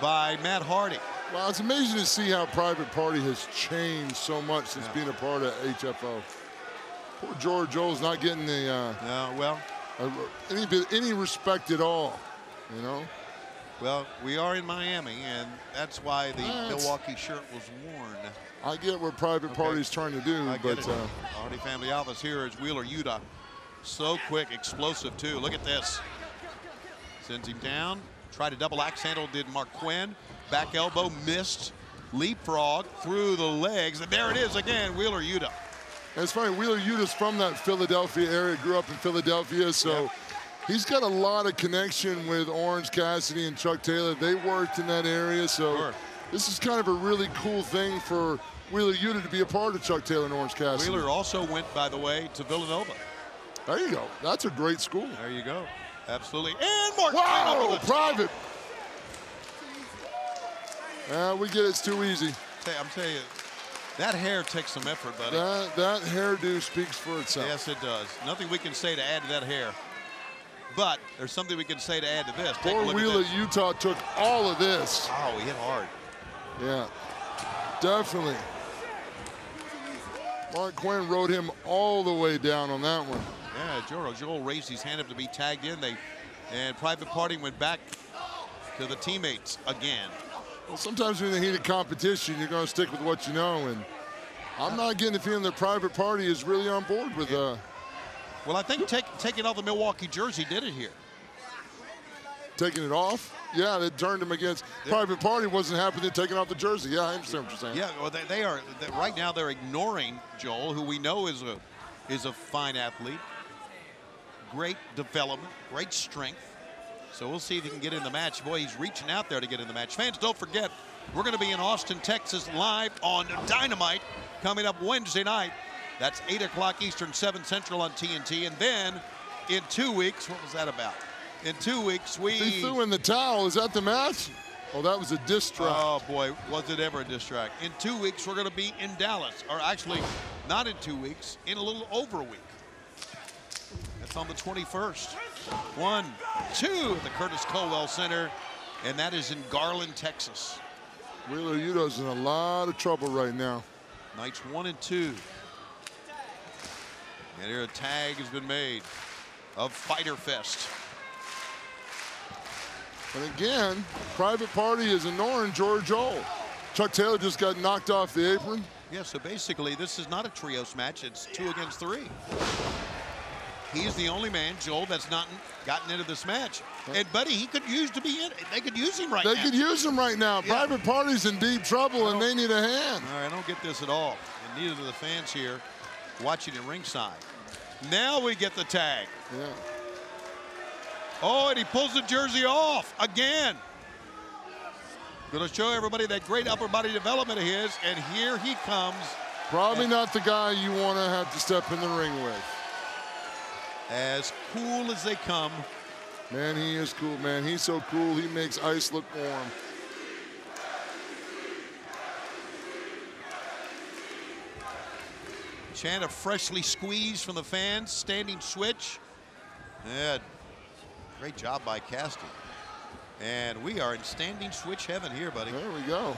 by Matt Hardy. Well, it's amazing to see how Private Party has changed so much since being a part of HFO. Poor George Joel's not getting the any respect at all, you know. Well, we are in Miami, and that's why the Milwaukee shirt was worn. I get what Private Party's trying to do, but Hardy Family Office here is Wheeler Yuta. So quick, explosive too. Look at this. Sends him down. Tried a double axe handle, did Mark Quinn. Back elbow, missed. Leapfrog through the legs, and there it is again, Wheeler Yuta. And it's funny, Wheeler Yuta's from that Philadelphia area, grew up in Philadelphia, so he's got a lot of connection with Orange Cassidy and Chuck Taylor. They worked in that area, so this is kind of a really cool thing for Wheeler Yuta to be a part of Chuck Taylor and Orange Cassidy. Wheeler also went, by the way, to Villanova. There you go. That's a great school. There you go. Absolutely. And Mark. Wow, Private. We get it's too easy. Hey, I'm telling you, that hair takes some effort, buddy. That hairdo speaks for itself. Yes, it does. Nothing we can say to add to that hair. But there's something we can say to add to this. Poor Wheeler Yuta took all of this. Oh, he hit hard. Yeah, definitely. Mark Quinn rode him all the way down on that one. Yeah, Joel raised his hand up to be tagged in. And Private Party went back to the teammates again. Well, sometimes in the heat of competition, you're going to stick with what you know. And I'm not getting the feeling that Private Party is really on board with. Well, I think taking off the Milwaukee jersey did it here. Taking it off? Yeah, they turned him against. Private Party wasn't happy to taking off the jersey. Yeah, I understand what you're saying. Yeah, well, they are right now. They're ignoring Joel, who we know is a fine athlete, great development, great strength. So we'll see if he can get in the match. Boy, he's reaching out there to get in the match. Fans, don't forget, we're going to be in Austin, Texas, live on Dynamite coming up Wednesday night. That's 8 o'clock Eastern, 7 Central on TNT. And then in 2 weeks, what was that about? In 2 weeks, He threw in the towel. Is that the match? Oh, that was a diss track. Oh, boy, was it ever a diss track. In 2 weeks, we're going to be in Dallas. Or actually, not in 2 weeks, in a little over a week. That's on the 21st. 1, 2 at the Curtis Colwell Center. And that is in Garland, Texas. Wheeler Yuta's in a lot of trouble right now. Nights 1 and 2. And here a tag has been made of Fighter Fest. And again, Private Party is ignoring George Joel. Chuck Taylor just got knocked off the apron. Yeah, so basically this is not a trios match. It's 2 against 3. He's the only man, Joel, that's not gotten into this match. And Buddy, he could use to be in. They could use him right now. They could use him right now. Yeah. Private Party's in deep trouble, and they need a hand. All right, I don't get this at all. And neither do the fans here watching at ringside. Now we get the tag. Yeah. Oh, and he pulls the jersey off again. Going to show everybody that great upper body development of his, and here he comes. Probably not the guy you want to have to step in the ring with. As cool as they come. Man, he is cool, man. He's so cool, he makes ice look warm. Chant of freshly squeezed from the fans. Standing switch. Yeah, great job by Cassidy. And we are in standing switch heaven here, buddy. There we go.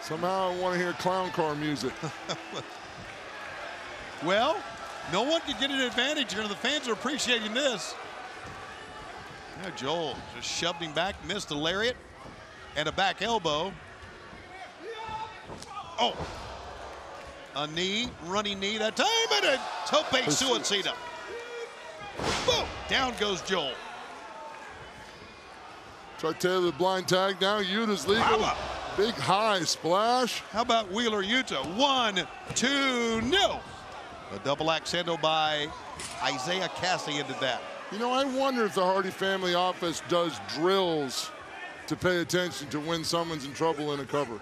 Somehow I want to hear clown car music. Well, no one can get an advantage here, and the fans are appreciating this. Now Joel just shoved him back, missed the lariat. And a back elbow. Oh. A knee, running knee that time, and a tope suicida. Boom! Down goes Joel. Chuck Taylor, blind tag now. Yuta's legal. Big high splash. How about Wheeler Yuta? 1, 2, no. A double axe handle by Isaiah Cassidy into that. You know, I wonder if the Hardy family office does drills to pay attention to when someone's in trouble in a cover.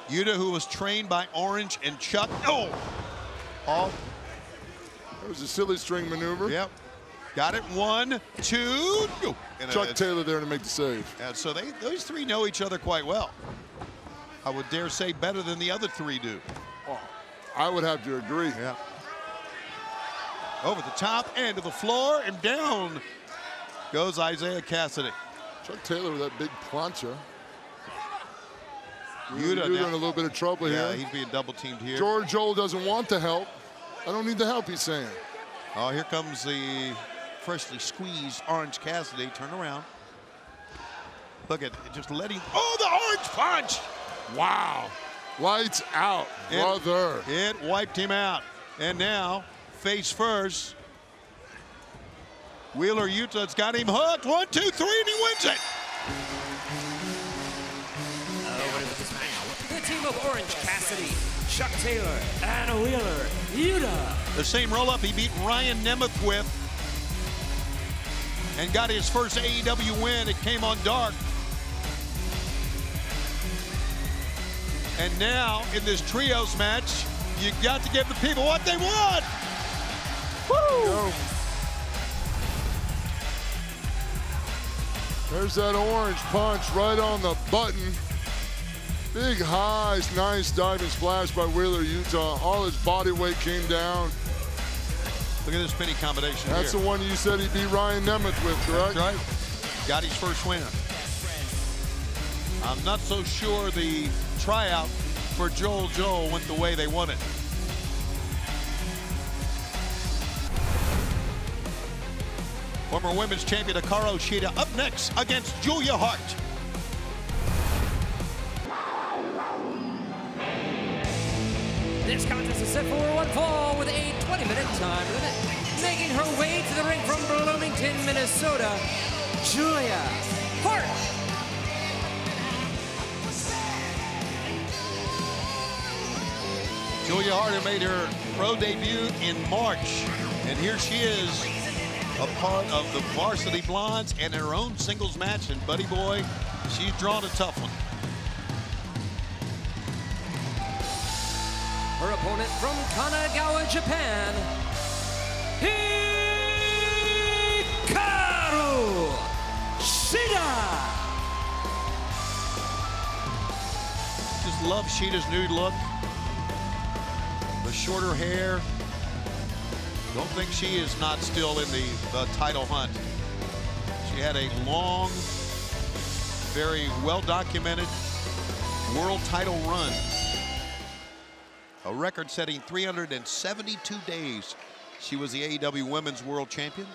Yuta, who was trained by Orange and Chuck. Oh! Off. That was a silly string maneuver. Yep. Got it. 1, 2, go. Chuck Taylor there to make the save. And so those three know each other quite well. I would dare say better than the other three do. Oh, I would have to agree. Yeah. Over the top and to the floor and down goes Isaiah Cassidy. Chuck Taylor with that big plancha. Yuta in a little bit of trouble here. Yeah, he's being double teamed here. George Joel doesn't want the help. I don't need the help, he's saying. Oh, here comes the freshly squeezed Orange Cassidy. Turn around. Look at just letting. Oh, the orange punch! Wow. Lights out, brother. It wiped him out. And now, face first. Wheeler Yuta's got him hooked. 1, 2, 3, and he wins it. The team of Orange Cassidy, Chuck Taylor, and Wheeler Yuta. The same roll-up he beat Ryan Nemeth with and got his first AEW win. It came on Dark. And now, in this trios match, you got to give the people what they want. Woo! There's that orange punch right on the button. Big highs, nice diving splash by Wheeler Yuta. All his body weight came down. Look at this spinning combination. That's here. The one you said he beat Ryan Nemeth with, correct? That's right. Got his first win. I'm not so sure the tryout for Joel went the way they wanted. Former women's champion Hikaru Shida up next against Julia Hart. This contest is set for one fall with a 20-minute time limit. Making her way to the ring from Bloomington, Minnesota, Julia Hart. Julia Hart made her pro debut in March, and here she is, a part of the Varsity Blondes and her own singles match. And Buddy Boy, she's drawn a tough one. Her opponent from Kanagawa, Japan, Hikaru Shida. Just love Shida's new look. The shorter hair. Don't think she is not still in the title hunt. She had a long, very well-documented world title run. A record-setting 372 days. She was the AEW Women's World Champion.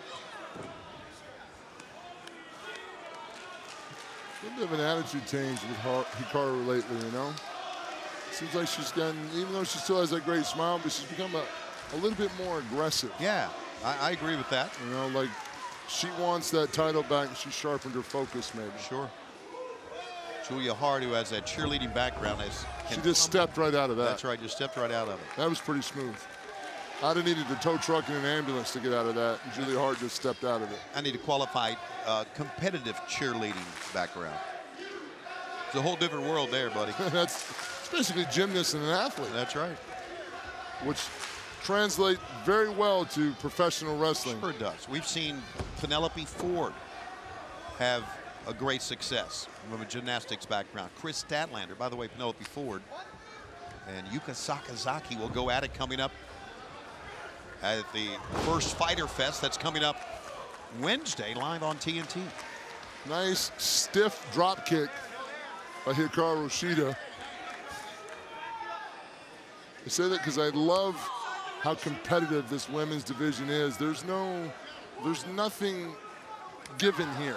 A little bit of an attitude change with Hikaru lately, you know? Seems like she's gotten, even though she still has that great smile, but she's become a little bit more aggressive. Yeah, I agree with that. You know, like she wants that title back and she sharpened her focus maybe. Sure. Julia Hart, who has that cheerleading background, she just stepped right out of that. That's right, just stepped right out of it. That was pretty smooth. I'd have needed the tow truck and an ambulance to get out of that. And Julia Hart just stepped out of it. I need a qualified competitive cheerleading background. It's a whole different world there, buddy. It's basically gymnast and an athlete. That's right. Which translates very well to professional wrestling. Sure does. We've seen Penelope Ford have a great success from a gymnastics background. Chris Statlander, by the way, Penelope Ford, and Yuka Sakazaki will go at it coming up at the first Fighter Fest that's coming up Wednesday live on TNT. Nice stiff drop kick by Hikaru Shida. I say that because I love how competitive this women's division is. There's nothing given here.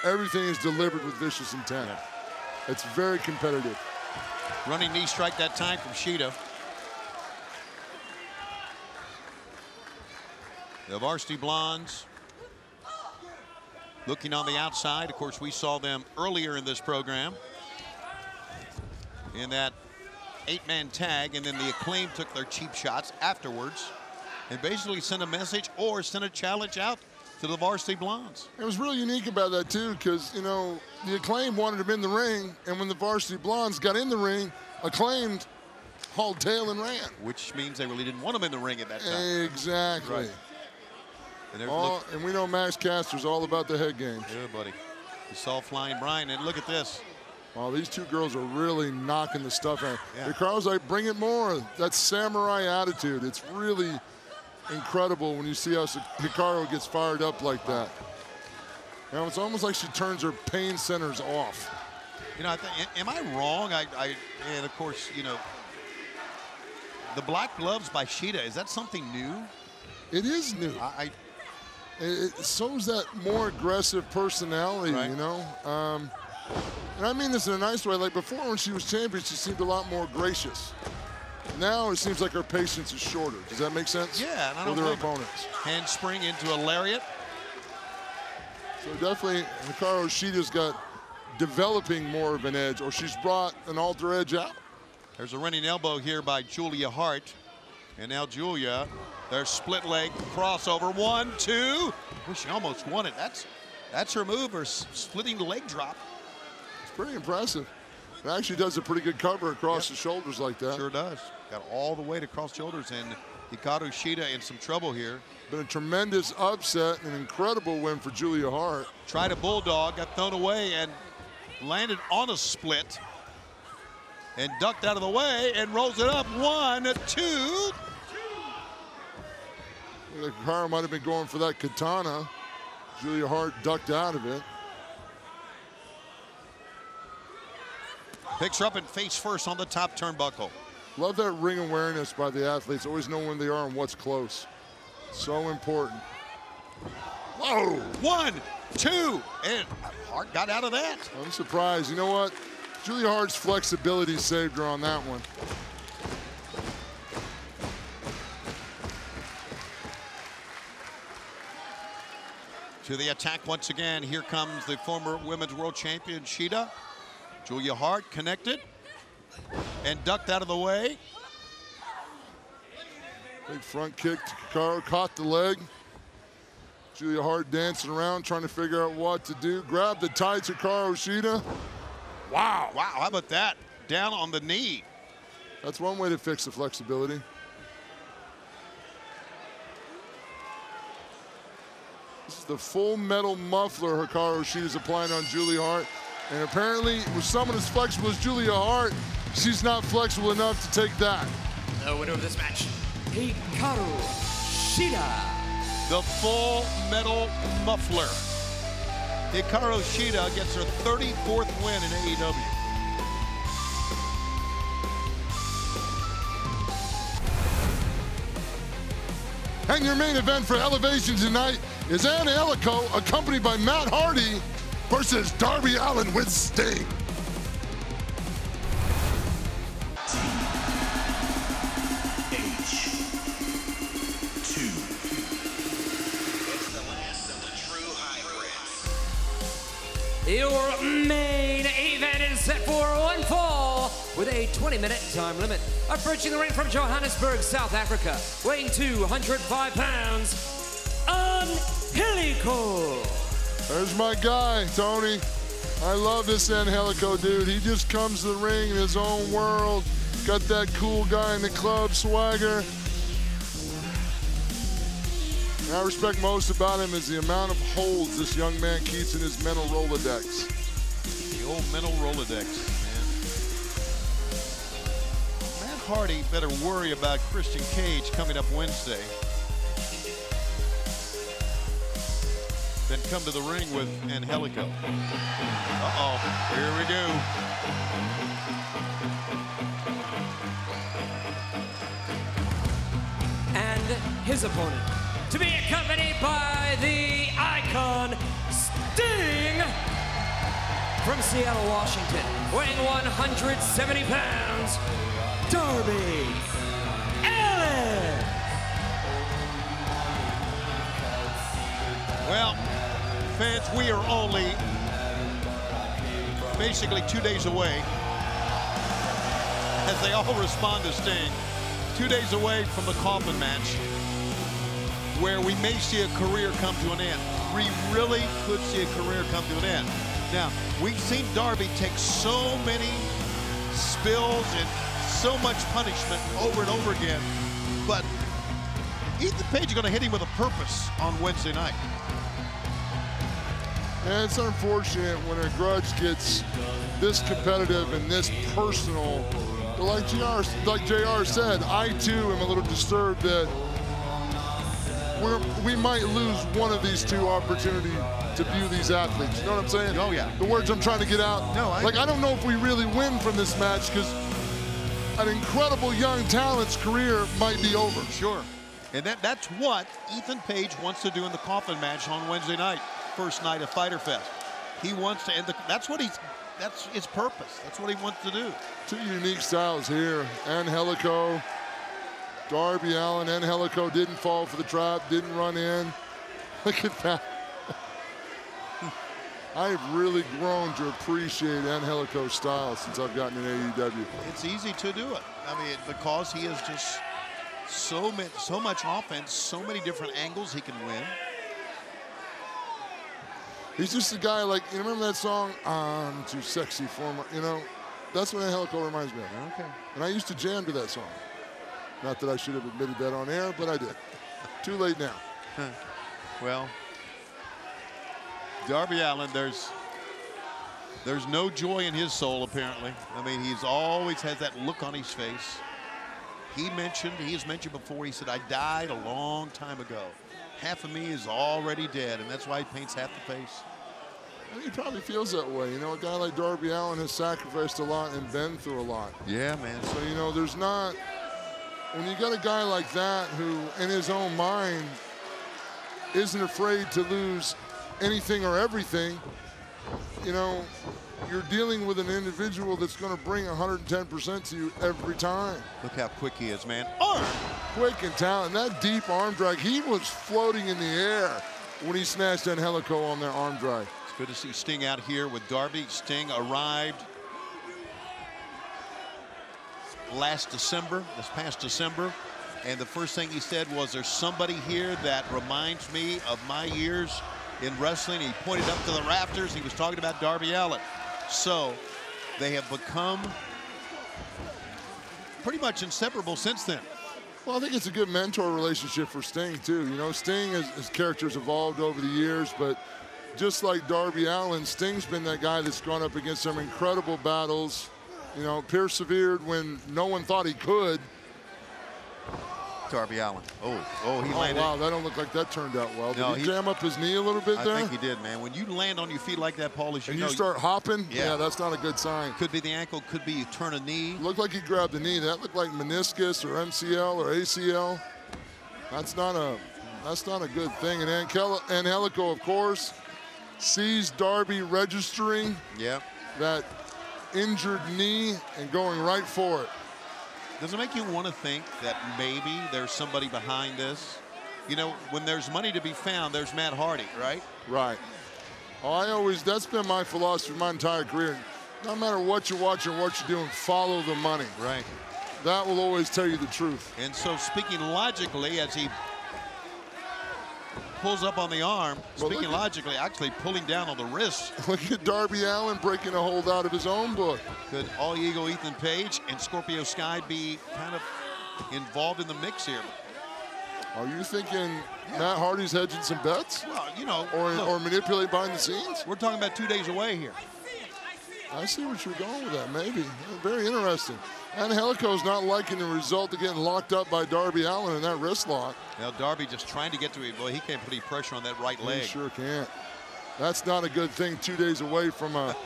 everything is delivered with vicious intent. It's very competitive. Running knee strike that time from Shida. The Varsity Blondes looking on the outside. Of course, we saw them earlier in this program in that 8-man tag, and then the Acclaim took their cheap shots afterwards and basically sent a message or sent a challenge out to the Varsity Blondes. It was really unique about that, too, because, you know, the Acclaim wanted him in the ring, and when the Varsity Blondes got in the ring, Acclaimed hauled tail and ran. Which means they really didn't want him in the ring at that time. Exactly. Right. And we know Max Caster's all about the head games. Yeah, buddy. You saw Flying Brian, and look at this. Oh, these two girls are really knocking the stuff out. Yeah. Hikaru's like, bring it more. That samurai attitude. It's really incredible when you see how Hikaru gets fired up like that. You know, it's almost like she turns her pain centers off. You know, I think, am I wrong? And of course, you know, the black gloves by Shida, is that something new? It is new. It shows that more aggressive personality, right. You know? And I mean this in a nice way. Like before when she was champion, she seemed a lot more gracious. Now it seems like her patience is shorter. Does that make sense? Yeah, and I don't with her opponents. Handspring into a lariat. So definitely Hikaru Shida's got developing more of an edge, or she's brought an alter edge out. There's a running elbow here by Julia Hart. And now Julia, their split leg crossover. 1, 2. Oh, she almost won it. That's her move, her splitting the leg drop. It's pretty impressive. It actually does a pretty good cover across the shoulders like that. Sure does. Got all the way to cross shoulders, and Hikaru Shida in some trouble here. Been a tremendous upset, an incredible win for Julia Hart. Tried a bulldog, got thrown away, and landed on a split. And ducked out of the way and rolls it up. 1, 2. Hikaru might have been going for that katana. Julia Hart ducked out of it. Picks her up and face first on the top turnbuckle. Love that ring awareness by the athletes. Always know when they are and what's close. So important. Whoa! 1, 2, and Hart got out of that. I'm surprised. You know what? Julia Hart's flexibility saved her on that one. To the attack once again. Here comes the former Women's World Champion, Shida. Julia Hart connected and ducked out of the way. Big front kick to Hikaru, caught the leg. Julia Hart dancing around, trying to figure out what to do. Grab the tights, Hikaru Shida. Wow, how about that? Down on the knee. That's one way to fix the flexibility. This is the full metal muffler Hikaru Shida's applying on Julia Hart. And apparently, with someone as flexible as Julia Hart, she's not flexible enough to take that. The winner of this match, Hikaru Shida. The full metal muffler. Hikaru Shida gets her 34th win in AEW. And your main event for Elevation tonight is Angelico, accompanied by Matt Hardy, versus Darby Allin with Sting. Your main event is set for one fall with a 20-minute time limit. Approaching the ring from Johannesburg, South Africa, weighing 205 pounds, Angelico. There's my guy, Tony. I love this Angelico dude. He just comes to the ring in his own world. Got that cool guy in the club swagger. And I respect most about him is the amount of holds this young man keeps in his mental Rolodex. The old mental Rolodex, man. Matt Hardy better worry about Christian Cage coming up Wednesday than come to the ring with Angelico. Uh-oh, here we go. And his opponent, to be accompanied by the Icon, Sting from Seattle, Washington, weighing 170 pounds, Darby Allin. Well, fans, we are only basically 2 days away, as they all respond to Sting, 2 days away from the coffin match, where we may see a career come to an end. We really could see a career come to an end. Now, we've seen Darby take so many spills and so much punishment over and over again, but Ethan Page is going to hit him with a purpose on Wednesday night. And it's unfortunate when a grudge gets this competitive and this personal. But like JR said, I too am a little disturbed that we might lose one of these two opportunities to view these athletes. You know what I'm saying? Oh, yeah. The words I'm trying to get out. No, I don't know if we really win from this match, because an incredible young talent's career might be over. Sure. And that's what Ethan Page wants to do in the coffin match on Wednesday night, first night of Fyter Fest. He wants to end that's his purpose. That's what he wants to do. Two unique styles here. Angelico, Darby Allin. Angelico didn't fall for the trap, didn't run in. Look at that. I've really grown to appreciate Angelico's style since I've gotten in AEW. It's easy to do it. I mean, because he is just so much offense, so many different angles he can win. He's just a guy like, you remember that song, I'm Too Sexy for My, you know? That's what Angelico reminds me of. Okay. And I used to jam to that song. Not that I should have admitted that on air, but I did. Too late now. Well, Darby Allin, there's no joy in his soul, apparently. I mean, he's always has that look on his face. He has mentioned before, he said, I died a long time ago. Half of me is already dead, and that's why he paints half the face. I think he probably feels that way. You know, a guy like Darby Allin has sacrificed a lot and been through a lot. Yeah, man. So, you know, there's not, when you got a guy like that who, in his own mind, isn't afraid to lose anything or everything, you know, you're dealing with an individual that's going to bring 110% to you every time. Look how quick he is, man. Arm! Quick and talent. That deep arm drag, he was floating in the air when he snatched Angelico on that arm drag. It's good to see Sting out here with Darby. Sting arrived this past December, and the first thing he said was, there's somebody here that reminds me of my years in wrestling. He pointed up to the rafters. He was talking about Darby Allin. So they have become pretty much inseparable since then. Well, I think it's a good mentor relationship for Sting, too. You know, Sting, his character's evolved over the years, but just like Darby Allin, Sting's been that guy that's gone up against some incredible battles, you know, persevered when no one thought he could. Darby Allin. He landed. Wow, that don't look like that turned out well. No, Did he jam up his knee a little bit there? I think he did, man. When you land on your feet like that, Paul, as you and know, you start hopping, yeah, that's not a good sign. Could be the ankle, could be you turn a knee. Looked like he grabbed the knee. That looked like meniscus or MCL or ACL. That's not a good thing. And Angelico, of course, sees Darby registering that injured knee and going right for it. Does it make you want to think that maybe there's somebody behind this? You know, when there's money to be found, there's Matt Hardy, right? Right. That's been my philosophy my entire career. No matter what you're watching or what you're doing, follow the money. Right. That will always tell you the truth. And so speaking logically, as he pulls up on the arm, speaking logically, actually pulling down on the wrist. Look at Darby Allin breaking a hold out of his own book. Could All Ego Ethan Page and Scorpio Sky be kind of involved in the mix here? Are you thinking Matt Hardy's hedging some bets? Well, you know. Or manipulate behind the scenes? We're talking about 2 days away here. I see what you're going with that, maybe. Very interesting. Angelico's not liking the result of getting locked up by Darby Allin in that wrist lock. Now Darby just trying to get to it. Boy, he can't put any pressure on that right leg. He sure can't. That's not a good thing 2 days away from a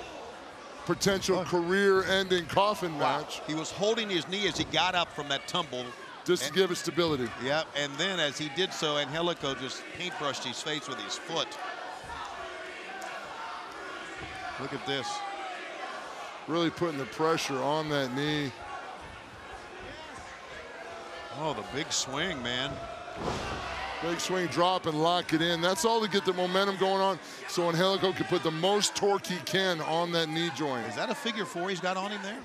potential career-ending coffin match. He was holding his knee as he got up from that tumble. Just to give it stability. Yeah, and then as he did so, Angelico just paintbrushed his face with his foot. Look at this. really putting the pressure on that knee. Oh, the big swing, man. Big swing, drop, and lock it in. That's all to get the momentum going on, so Angelico can put the most torque he can on that knee joint. Is that a figure 4 he's got on him there?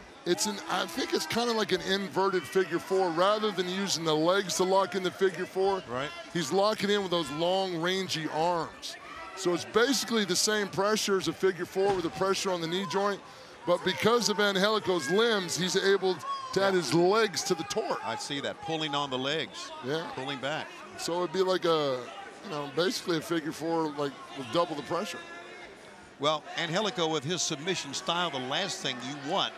I think it's kind of like an inverted figure 4. Rather than using the legs to lock in the figure 4, right, he's locking in with those long, rangy arms. So it's basically the same pressure as a figure 4 with the pressure on the knee joint, but because of Angelico's limbs, he's able to add his legs to the torque. I see that, pulling on the legs. Yeah. Pulling back. So it'd be like basically a figure 4, like with double the pressure. Well, Angelico, with his submission style, the last thing you want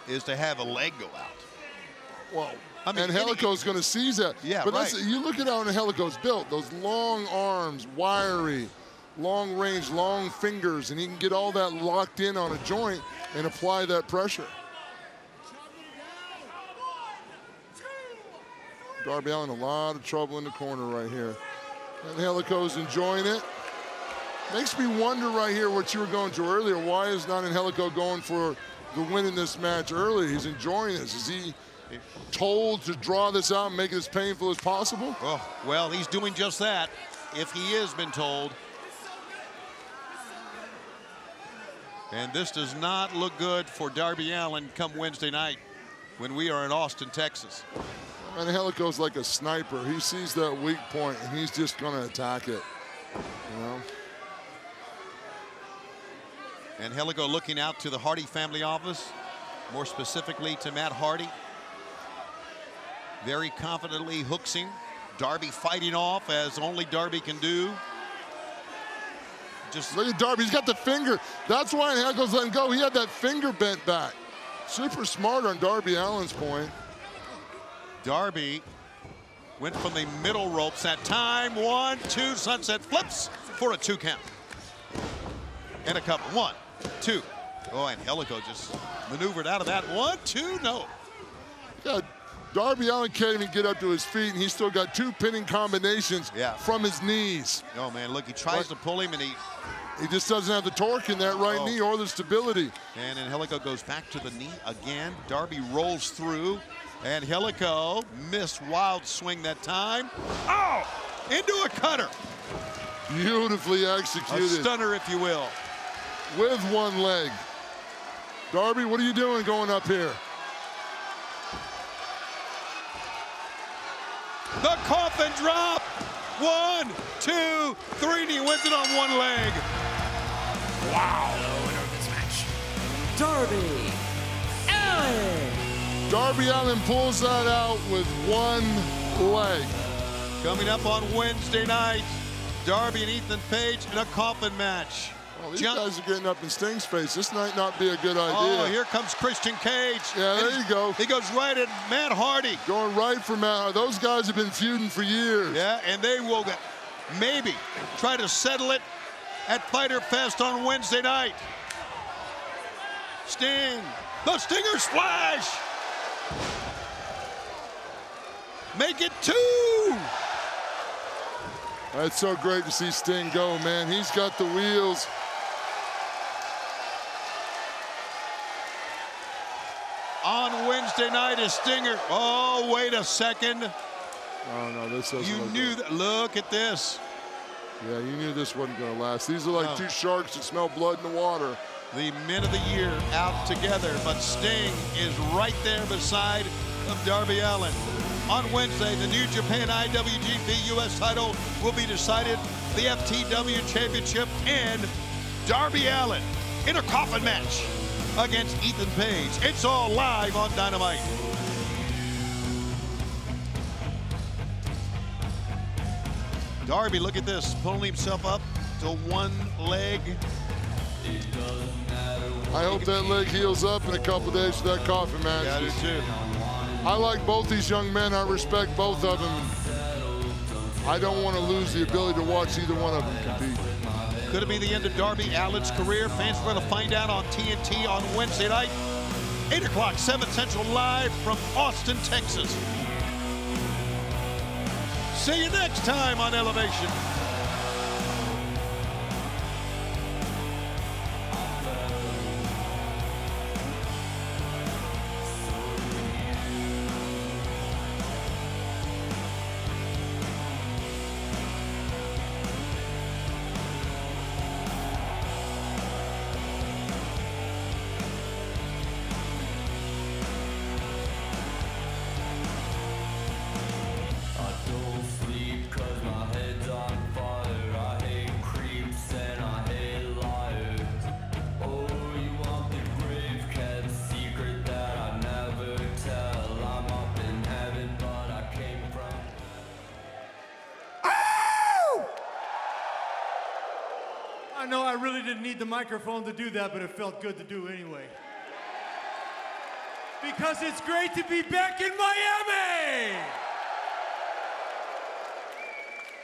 is to have a leg go out. Well, I mean, Angelico's going to seize that. Yeah, but right. You look at how Angelico's built. Those long arms, wiry, long range, long fingers, and he can get all that locked in on a joint and apply that pressure. Darby Allin a lot of trouble in the corner right here. Angelico's enjoying it. Makes me wonder right here what you were going to earlier. Why is not Angelico going for the win in this match early? He's enjoying this. Is he told to draw this out and make it as painful as possible? Oh, well, he's doing just that, if he has been told. And this does not look good for Darby Allin come Wednesday night when we are in Austin, Texas. Angelico's like a sniper. He sees that weak point and he's just going to attack it, you know? Angelico looking out to the Hardy family office, more specifically to Matt Hardy. Very confidently hooks him. Darby fighting off as only Darby can do. Just look at Darby, he's got the finger. That's why Angelico's letting go. He had that finger bent back. Super smart on Darby Allin's point. Darby went from the middle ropes that time. 1, 2, sunset flips for a 2 count. And a couple. 1, 2. Oh, Angelico just maneuvered out of that. 1, 2, no. Yeah, Darby Allin can't even get up to his feet, and he's still got 2 pinning combinations from his knees. Oh, man, look, he tries to pull him, and he just doesn't have the torque in that right knee or the stability. And Angelico goes back to the knee again. Darby rolls through. Angelico missed wild swing that time. Oh, into a cutter. Beautifully executed. A stunner, if you will. With one leg. Darby, what are you doing going up here? The coffin drop. 1, 2, 3, and he wins it on one leg. Wow. The winner of this match, Darby Allin. Darby Allin pulls that out with one leg. Coming up on Wednesday night, Darby and Ethan Page in a coffin match. Well, these guys are getting up in Sting's face. This might not be a good idea. Oh, here comes Christian Cage. Yeah, there you go. He goes right at Matt Hardy. Going right for Matt. Those guys have been feuding for years. Yeah, and they will maybe try to settle it at Fyter Fest on Wednesday night. Sting, the Stinger Splash. Make it 2. It's so great to see Sting go, man. He's got the wheels. On Wednesday night is Stinger. Oh, wait a second. Oh, no, this doesn't You look knew good. that. Look at this. Yeah, you knew this wasn't going to last. These are like 2 sharks that smell blood in the water. The men of the year out together, but Sting is right there beside of Darby Allin. On Wednesday, the New Japan IWGP US title will be decided, the FTW Championship, and Darby Allin in a coffin match against Ethan Page. It's all live on Dynamite. Darby, look at this, pulling himself up to one leg. I hope that leg heals up in a couple days for that coffin match. Yeah, I do too. I like both these young men. I respect both of them. I don't want to lose the ability to watch either one of them compete. Could it be the end of Darby Allin's career? Fans are going to find out on TNT on Wednesday night. 8 o'clock, 7 Central, live from Austin, Texas. See you next time on Elevation. I know I really didn't need the microphone to do that, but it felt good to do anyway. Because it's great to be back in Miami!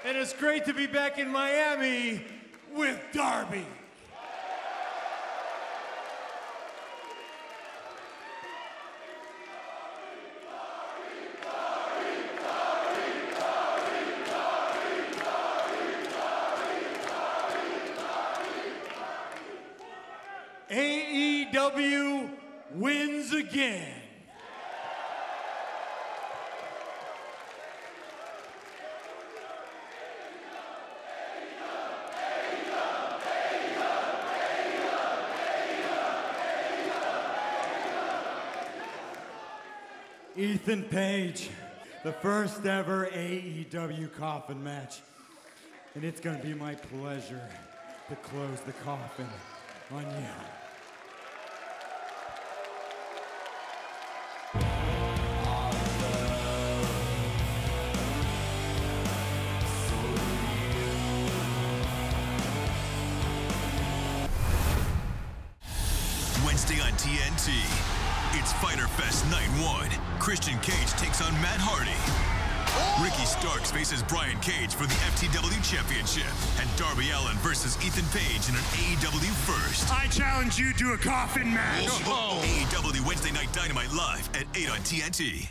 And it's great to be back in Miami with Darby. AEW wins again. Ethan Page, the first ever AEW coffin match. And it's gonna be my pleasure to close the coffin on you. Wednesday on TNT, it's Fyter Fest Night 1. Christian Cage takes on Matt Hardy. Ricky Starks faces Brian Cage for the FTW Championship. And Darby Allin versus Ethan Page in an AEW first. I challenge you to a coffin match. AEW Wednesday Night Dynamite live at 8 on TNT.